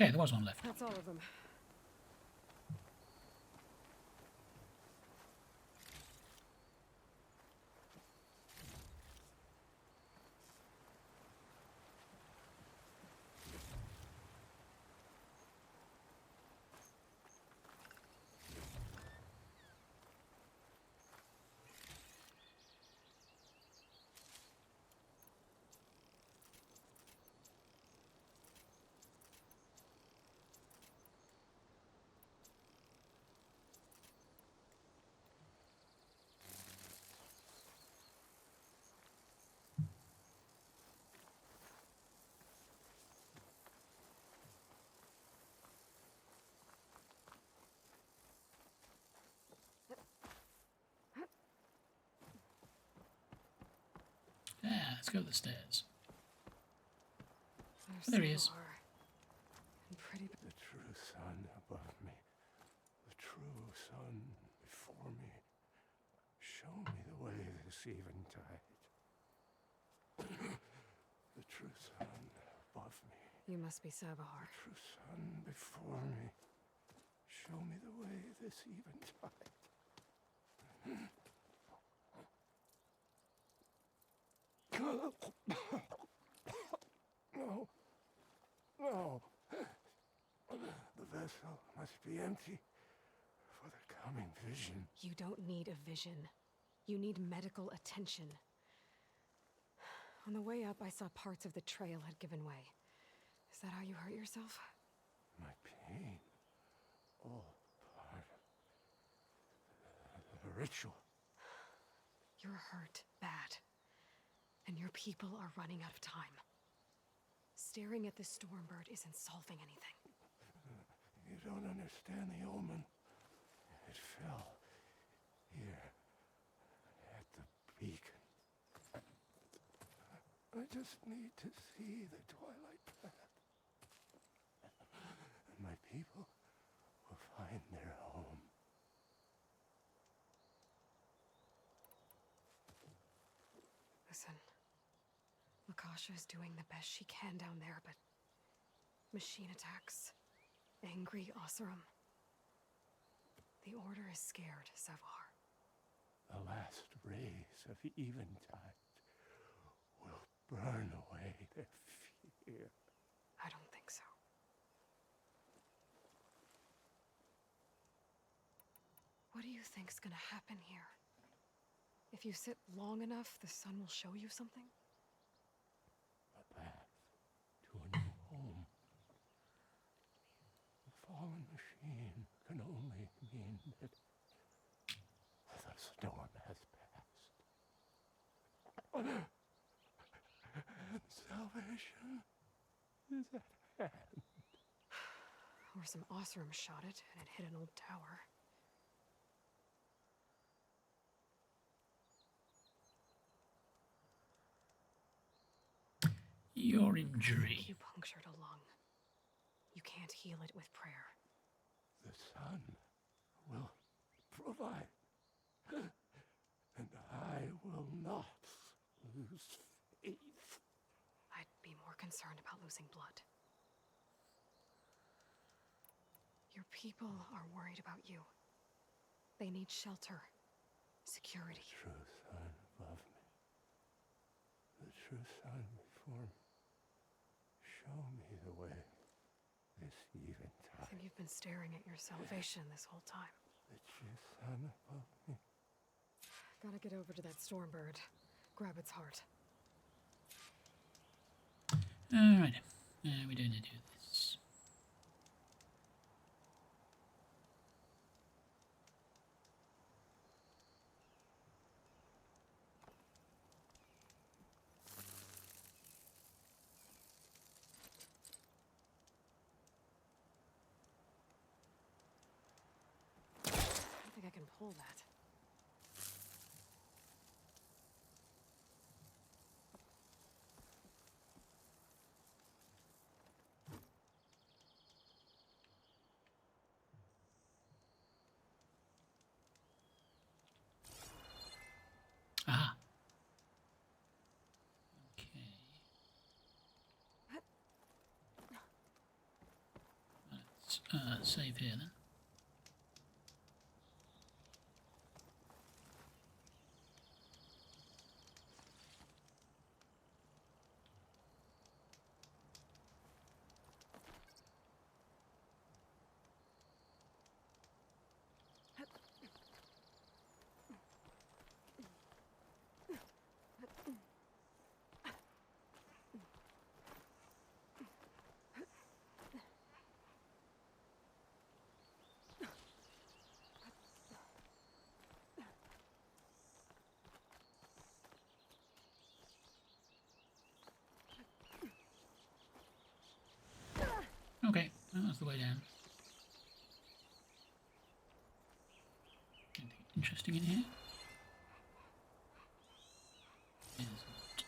Okay, there was one left. That's all of them. Yeah, let's go up the stairs. There's There he is. And pretty. The true sun above me, the true sun before me. Show me the way this eventide. The true sun above me. You must be Sabahar. The true sun before me. Show me the way this eventide. No. No. The vessel must be empty for the coming vision. You don't need a vision. You need medical attention. On the way up, I saw parts of the trail had given way. Is that how you hurt yourself? My pain. All part of the ritual. You're hurt bad. And your people are running out of time. Staring at the Stormbird isn't solving anything. You don't understand the omen. It fell here at the beacon. I just need to see the twilight path. And my people will find their home. Listen. Lakasha is doing the best she can down there, but machine attacks, angry Oseram. The Order is scared, Savar. The last rays of eventide will burn away their fear. I don't think so. What do you think's gonna happen here? If you sit long enough, the sun will show you something? A path to a new home. The fallen machine can only mean that the storm has passed. And salvation is at hand. Or some Oseram shot it, and it hit an old tower. Your injury. You punctured a lung. You can't heal it with prayer. The sun will provide. And I will not lose faith. I'd be more concerned about losing blood. Your people are worried about you. They need shelter, security. The true sun above me. The true sun before me. Show me the way this eventide. I think you've been staring at your salvation this whole time. The true sun above me. Gotta get over to that Stormbird. Grab its heart. Alright. We don't need to do this. I don't think I can pull that. Ah. Okay. just save here then. Okay, that's the way down. Anything interesting in here? There's not.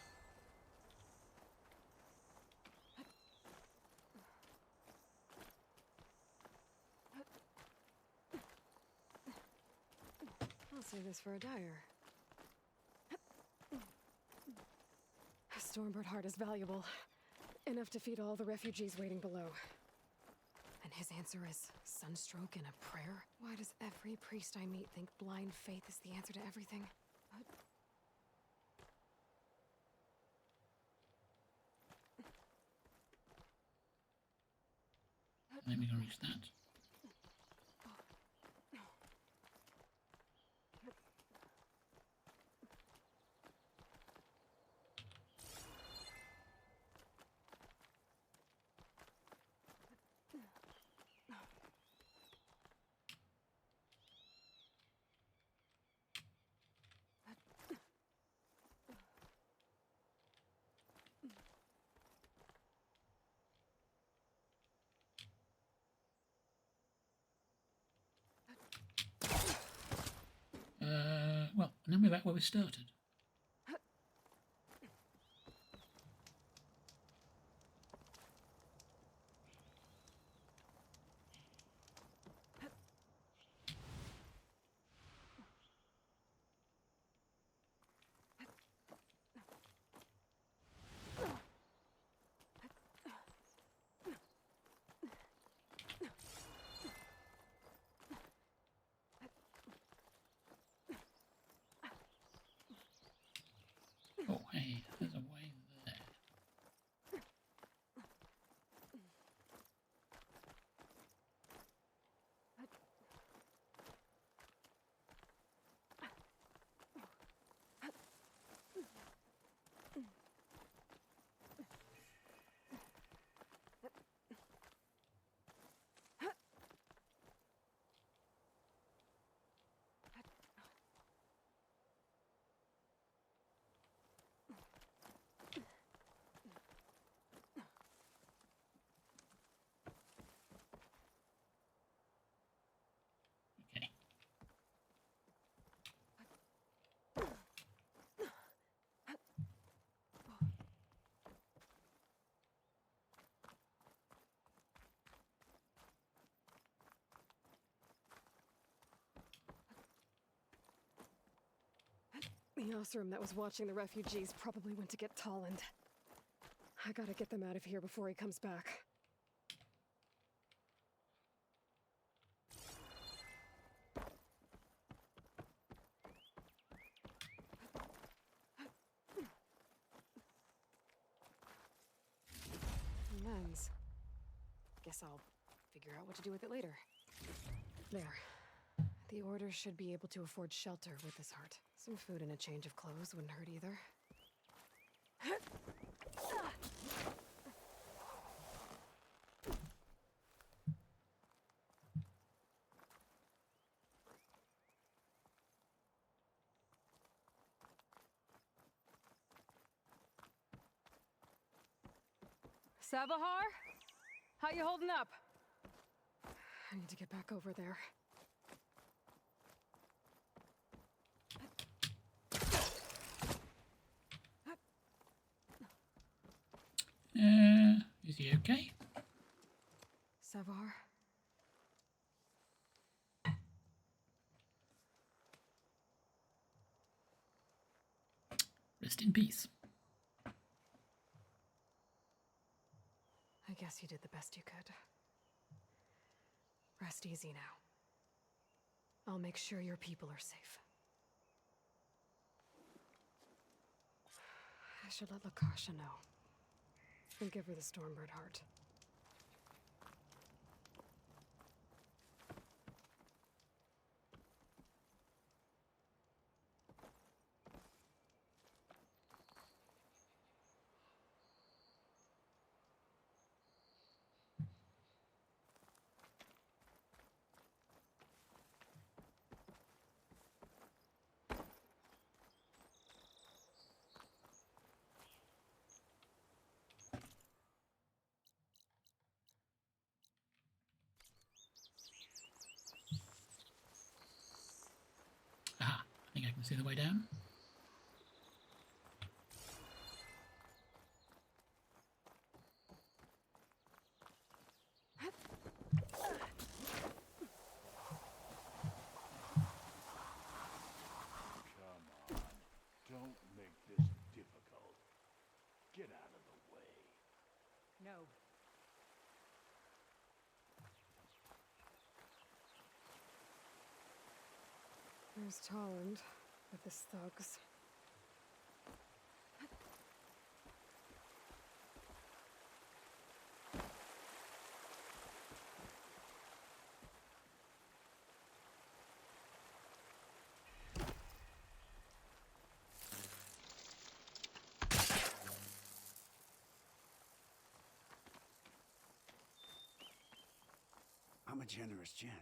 I'll save this for a dyer. A Stormbird heart is valuable. Enough to feed all the refugees waiting below. And his answer is sunstroke and a prayer? Why does every priest I meet think blind faith is the answer to everything? I think we can reach that. Well, now we're back where we started. Oh, hey, there's a way there. The Osram that was watching the refugees probably went to get Tolland. I gotta get them out of here before he comes back. Lens. Guess I'll figure out what to do with it later. There. The Order should be able to afford shelter with this heart. Some food and a change of clothes wouldn't hurt either. Savahar? How you holding up? I need to get back over there. Is he okay? Savahar? Rest in peace. I guess you did the best you could. Rest easy now. I'll make sure your people are safe. I should let Lakasha know. And give her the Stormbird heart. Aha, I think I can see the way down. Come on. Don't make this difficult. Get out of the way. No. There's Tolland with his thugs. I'm a generous gent.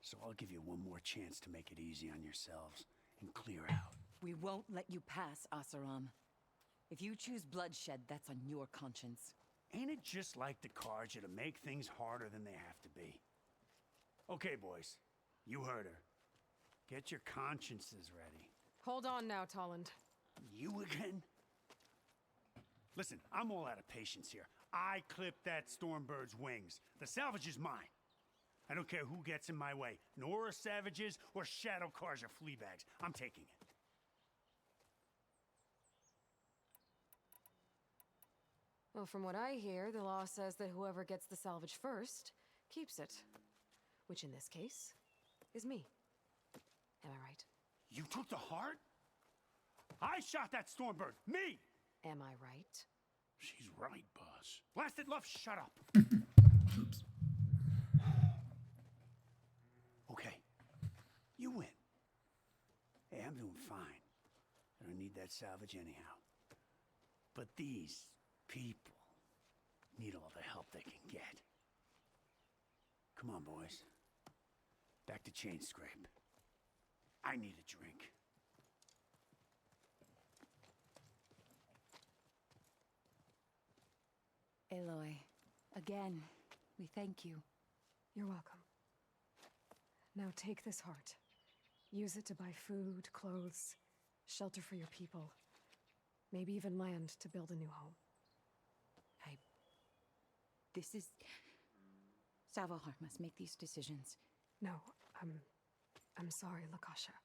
So I'll give you one more chance to make it easy on yourselves and clear out. We won't let you pass, Asaram. If you choose bloodshed, that's on your conscience. Ain't it just like the Karja to make things harder than they have to be? Okay, boys. You heard her. Get your consciences ready. Hold on now, Tolland. You again? Listen, I'm all out of patience here. I clipped that Stormbird's wings. The salvage is mine. I don't care who gets in my way. Nora savages or Shadow Karja fleabags. I'm taking it. Well, from what I hear, the law says that whoever gets the salvage first keeps it. Which in this case is me. Am I right? You took the heart? I shot that Stormbird. Me! Am I right? She's right, boss. Blasted love, shut up. Oops. Okay. You win. Hey, I'm doing fine. I don't need that salvage anyhow. But these people need all the help they can get. Come on, boys. Back to Chain Scrape. I need a drink. Aloy, again, we thank you. You're welcome. Now take this heart. Use it to buy food, clothes, shelter for your people. Maybe even land to build a new home. This is... Savahar must make these decisions. No, I'm sorry, Lakasha.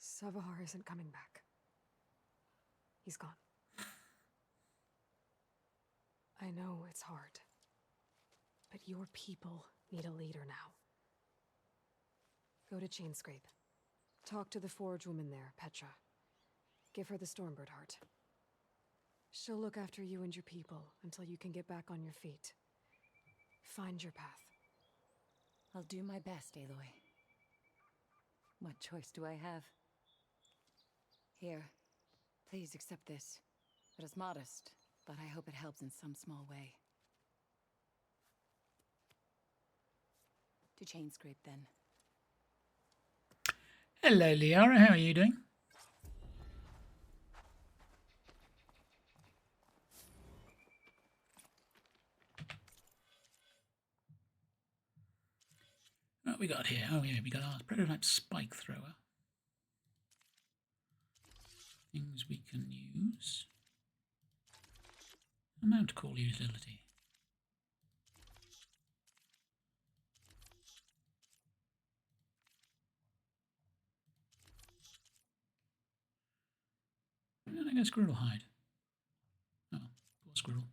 Savahar isn't coming back. He's gone. I know it's hard, but your people need a leader now. Go to Chainscrape. Talk to the forge woman there, Petra. Give her the Stormbird heart. She'll look after you and your people until you can get back on your feet. Find your path. I'll do my best, Aloy. What choice do I have? Here, please accept this. It is modest, but I hope it helps in some small way. To Chainscrape, then. Hello, Liara. How are you doing? What we got here? Oh yeah, we got our prototype spike thrower. Things we can use. Amount call utility. Where did I go squirrel hide? Oh, poor squirrel.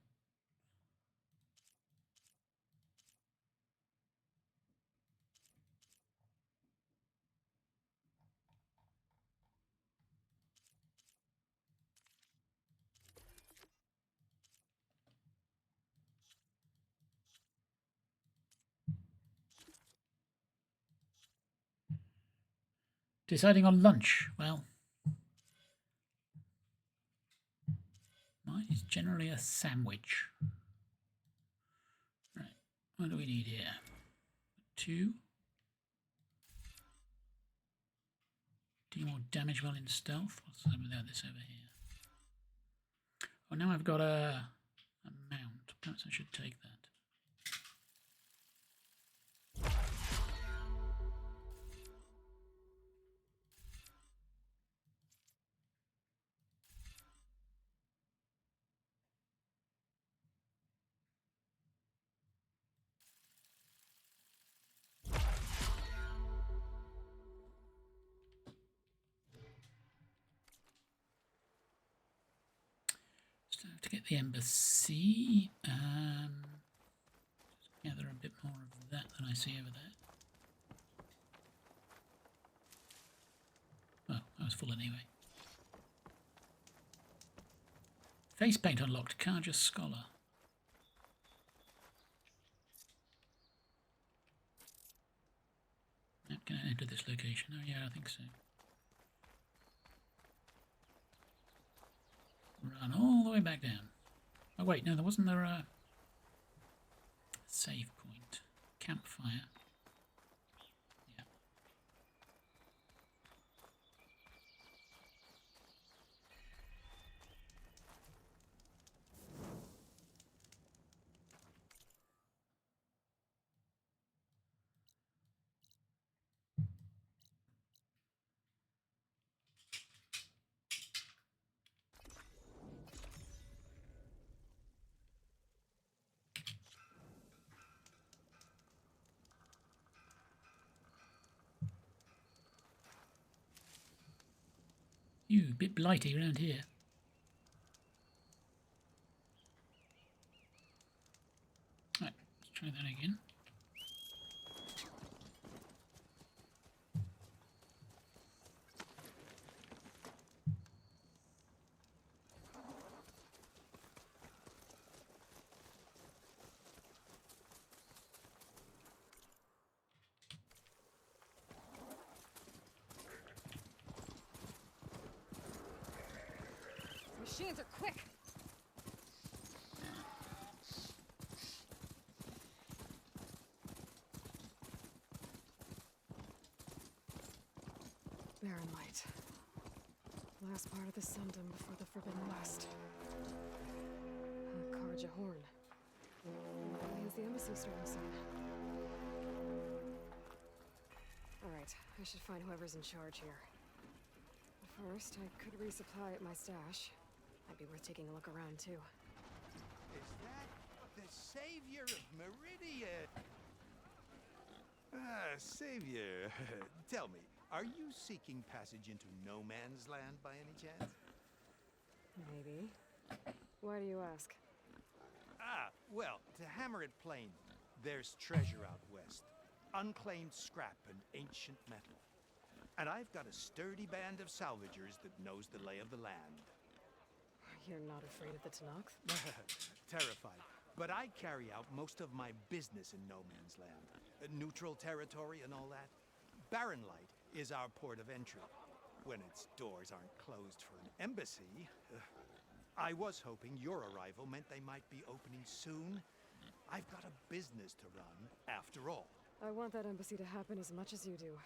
Deciding on lunch. Well, mine is generally a sandwich. Right, what do we need here? 2. Do more damage while in stealth. What's without this over here? Oh, now I've got a mount. Perhaps I should take that. So to get the embassy, just gather a bit more of that than I see over there. Oh, I was full anyway. Face paint unlocked, Karja Scholar. Can I enter this location? Oh yeah, I think so. Run all the way back down. Oh wait, no, wasn't there a save point? Campfire. Yeah. You a bit blighty around here. Right, let's try that again. Machines are quick! Barren light. Last part of the Sundom before the Forbidden West. A Karja horn. Why is the embassy starting soon? Alright, I should find whoever's in charge here. But first, I could resupply at my stash. Might be worth taking a look around, too. Is that the savior of Meridian? Ah, savior. Tell me, are you seeking passage into no man's land by any chance? Maybe. Why do you ask? Ah, well, to hammer it plain, there's treasure out west. Unclaimed scrap and ancient metal. And I've got a sturdy band of salvagers that knows the lay of the land. You're not afraid of the Tenakth? Terrified. But I carry out most of my business in no man's land. Neutral territory and all that. Barren Light is our port of entry. When its doors aren't closed for an embassy. I was hoping your arrival meant they might be opening soon. I've got a business to run, after all. I want that embassy to happen as much as you do.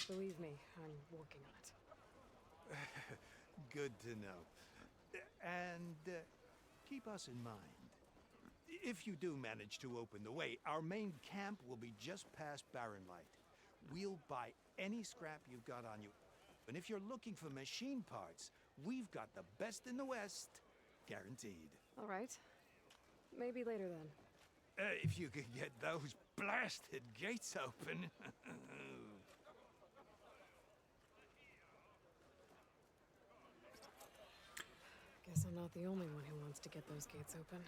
Believe me, I'm working on it. Good to know. And keep us in mind. If you do manage to open the way, our main camp will be just past Barren Light. We'll buy any scrap you've got on you. And if you're looking for machine parts, we've got the best in the West, guaranteed. All right. Maybe later then. If you could get those blasted gates open. Guess I'm not the only one who wants to get those gates open.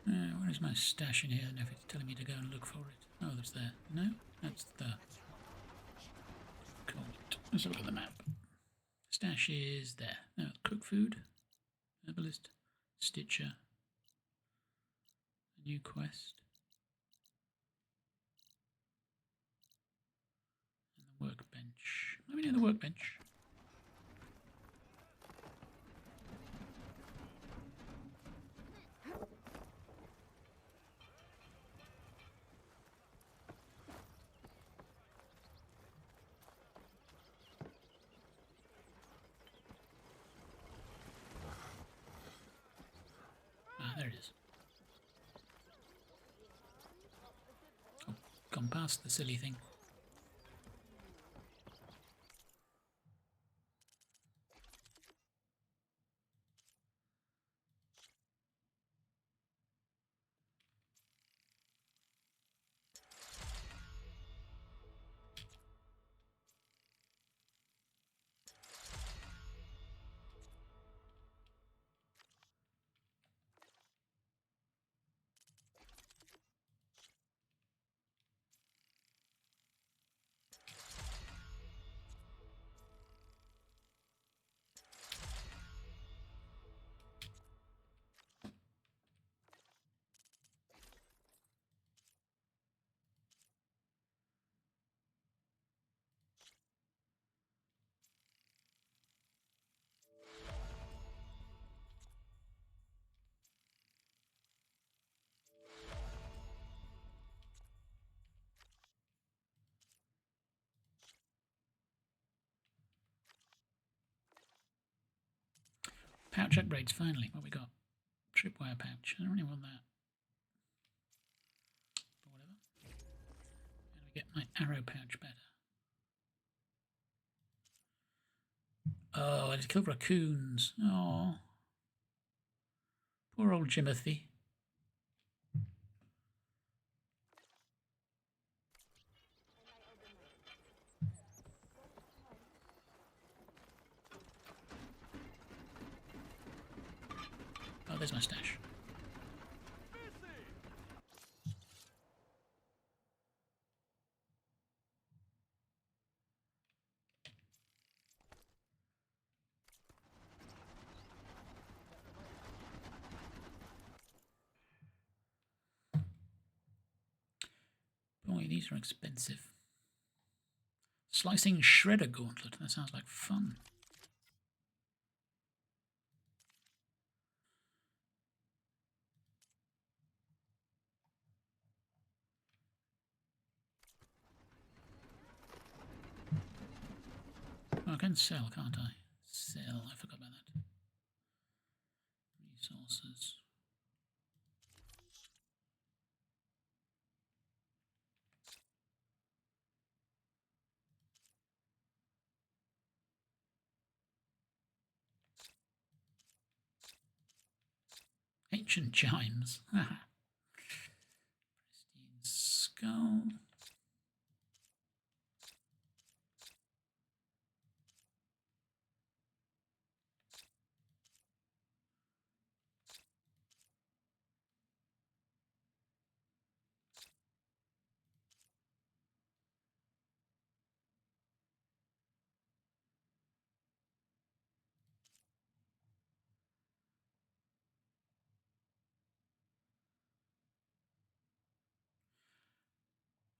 Where is my stash in here? I don't know if it's telling me to go and look for it. Oh, that's there. No, that's there. Cool. Let's look at the map. Stash is there. No, cook food. Herbalist. Stitcher. A new quest. And the workbench. Let me near the workbench. Ah, there it is. Oh, gone past the silly thing. Pouch upgrades finally. What we got? Tripwire pouch. I don't really want that. But whatever. How do we get my arrow pouch better? Oh, I just killed raccoons. Oh. Poor old Jimothy. Oh, there's my stash. Boy, these are expensive. Slicing shredder gauntlet. That sounds like fun. Oh, I can sell, can't I? Sell. I forgot about that. Resources. Ancient chimes. Pristine skull.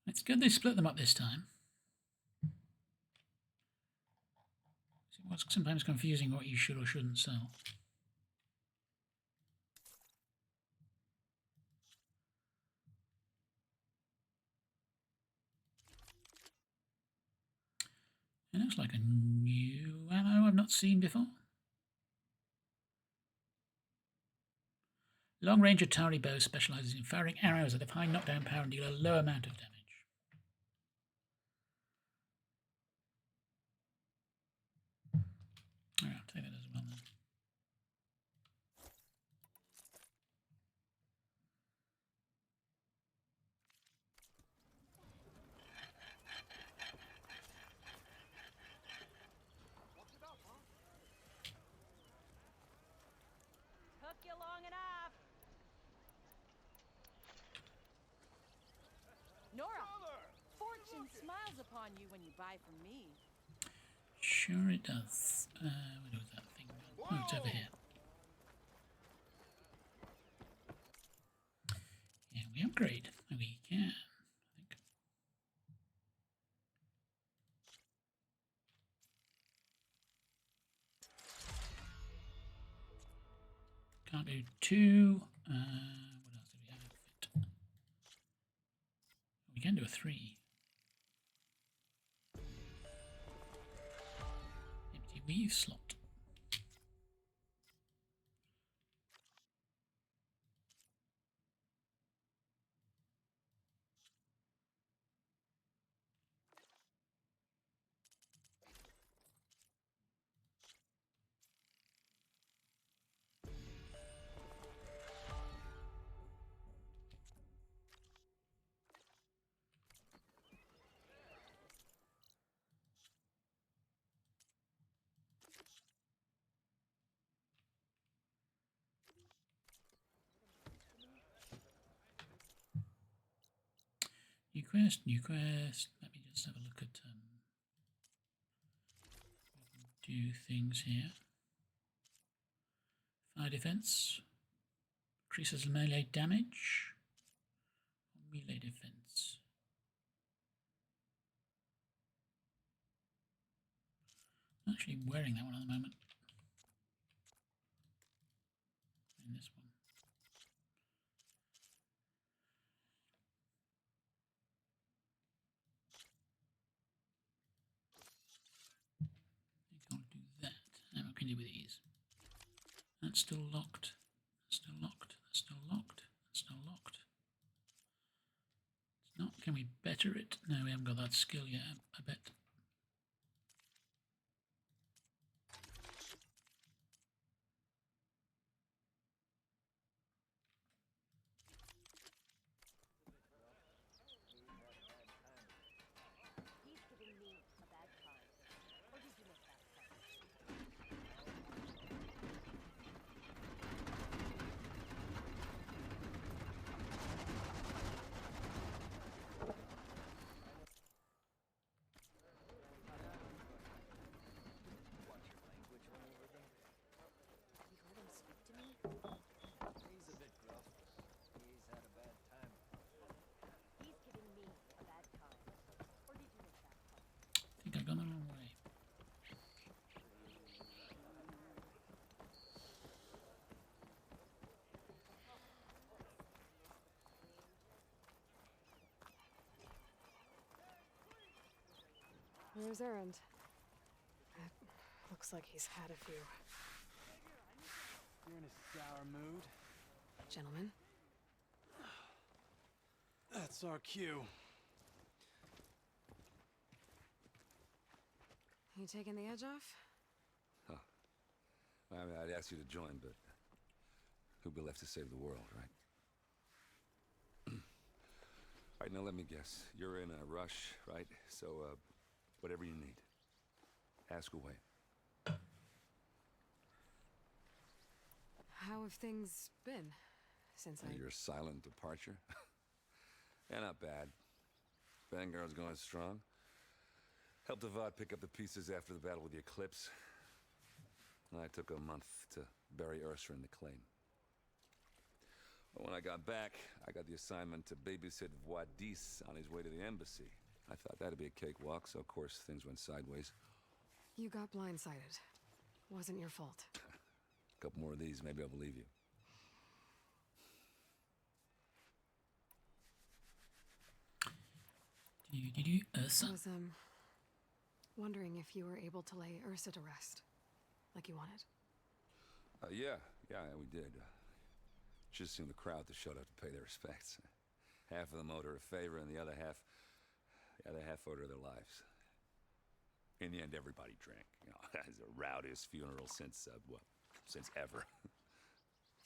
It's good they split them up this time. It's sometimes confusing what you should or shouldn't sell. It looks like a new ammo I've not seen before. Long-range Atari bow specializes in firing arrows that have high knockdown power and deal a low amount of damage. Alright, I'll take that as well then. Took you long enough. Nora, fortune smiles upon you when you buy from me. Sure it does. Where was that thing? Oh, it's over here. Yeah, we upgrade. We can. I think. Can't do 2. What else do we have? Fit. We can do a 3. Empty weave slot. New quest. Let me just have a look at do things here. Fire defense. Increases melee damage. Melee defense. I'm actually wearing that one at the moment. And this one. Can't do that. And what can you do with these? That's still locked. That's still locked. That's still locked. That's still locked. It's not. Can we better it? No, we haven't got that skill yet, I bet. I think I've gone the wrong way. Where's Errand? Looks like he's had a few. You're in a sour mood. Gentlemen? That's our cue. You taking the edge off? Huh. I mean, I'd ask you to join, but who'd be left to save the world, right? All right, now let me guess. You're in a rush, right? So, whatever you need, ask away. How have things been since Your silent departure? Yeah, not bad. Vanguard's going strong. Helped Avad pick up the pieces after the battle with the Eclipse. I took a month to bury Ursa in the claim. But when I got back, I got the assignment to babysit Wadis on his way to the embassy. I thought that'd be a cakewalk, so of course things went sideways. You got blindsided. Wasn't your fault. A couple more of these, maybe I'll believe you. I was, wondering if you were able to lay Ursa to rest, like you wanted. Yeah, we did. Just seemed the crowd that showed up to pay their respects. Half of them owed her a favor, and the other half owed her their lives. In the end, everybody drank. You know, it's the rowdiest funeral since ever.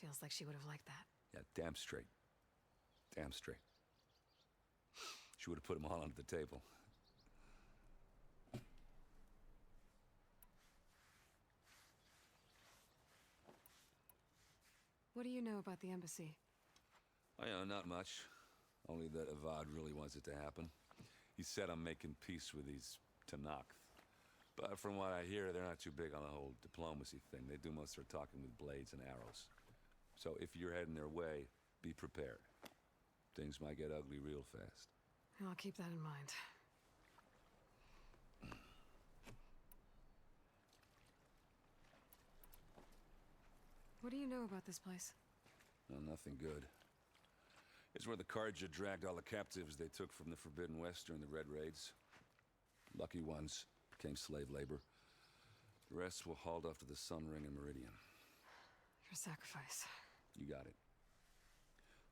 Feels like she would have liked that. Yeah, damn straight. Damn straight. She would have put them all under the table. What do you know about the embassy? Oh, yeah, not much. Only that Avad really wants it to happen. He said I'm making peace with these Tanakh. But from what I hear, they're not too big on the whole diplomacy thing. They do most of their talking with blades and arrows. So if you're heading their way, be prepared. Things might get ugly real fast. I'll keep that in mind. What do you know about this place? Well, nothing good. It's where the Carja dragged all the captives they took from the Forbidden West during the Red Raids. Lucky ones became slave labor. The rest were hauled off to the Sun Ring and Meridian. Your sacrifice. You got it.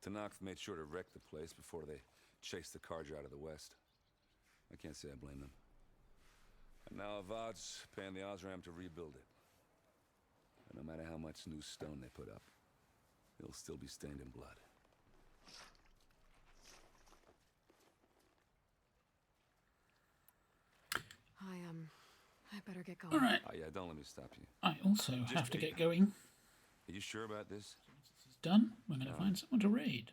Tenakth made sure to wreck the place before they chased the Carja out of the West. I can't say I blame them. And now Avad's paying the Osram to rebuild it. And no matter how much new stone they put up, it'll still be stained in blood. I better get going. All right. Oh, yeah, don't let me stop you. I also have to get going. Are you sure about this? This is done. We're going to find someone to raid.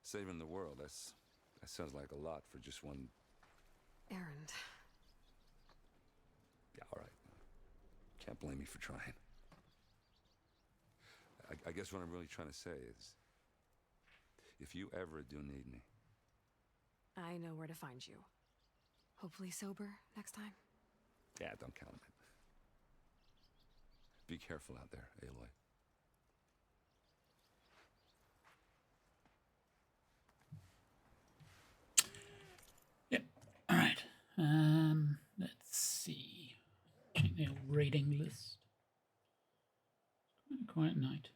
Saving the world, that sounds like a lot for just one... Errand. Yeah, all right. Can't blame me for trying. I guess what I'm really trying to say is, if you ever do need me... I know where to find you. Hopefully sober next time. Yeah, don't count on it. Be careful out there, Aloy. Yep. All right. Let's see. Check the old raiding list. Quite a quiet night.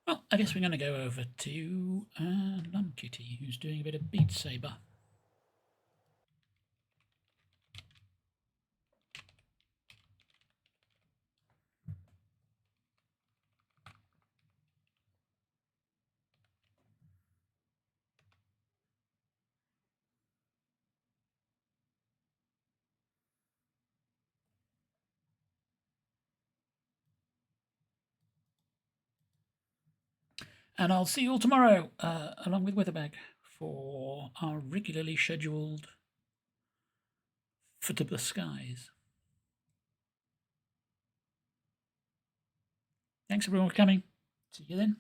Well, I guess we're going to go over to Lumkitty, who's doing a bit of Beat Saber. And I'll see you all tomorrow, along with Witherbag, for our regularly scheduled Foot of the Skies. Thanks everyone for coming. See you then.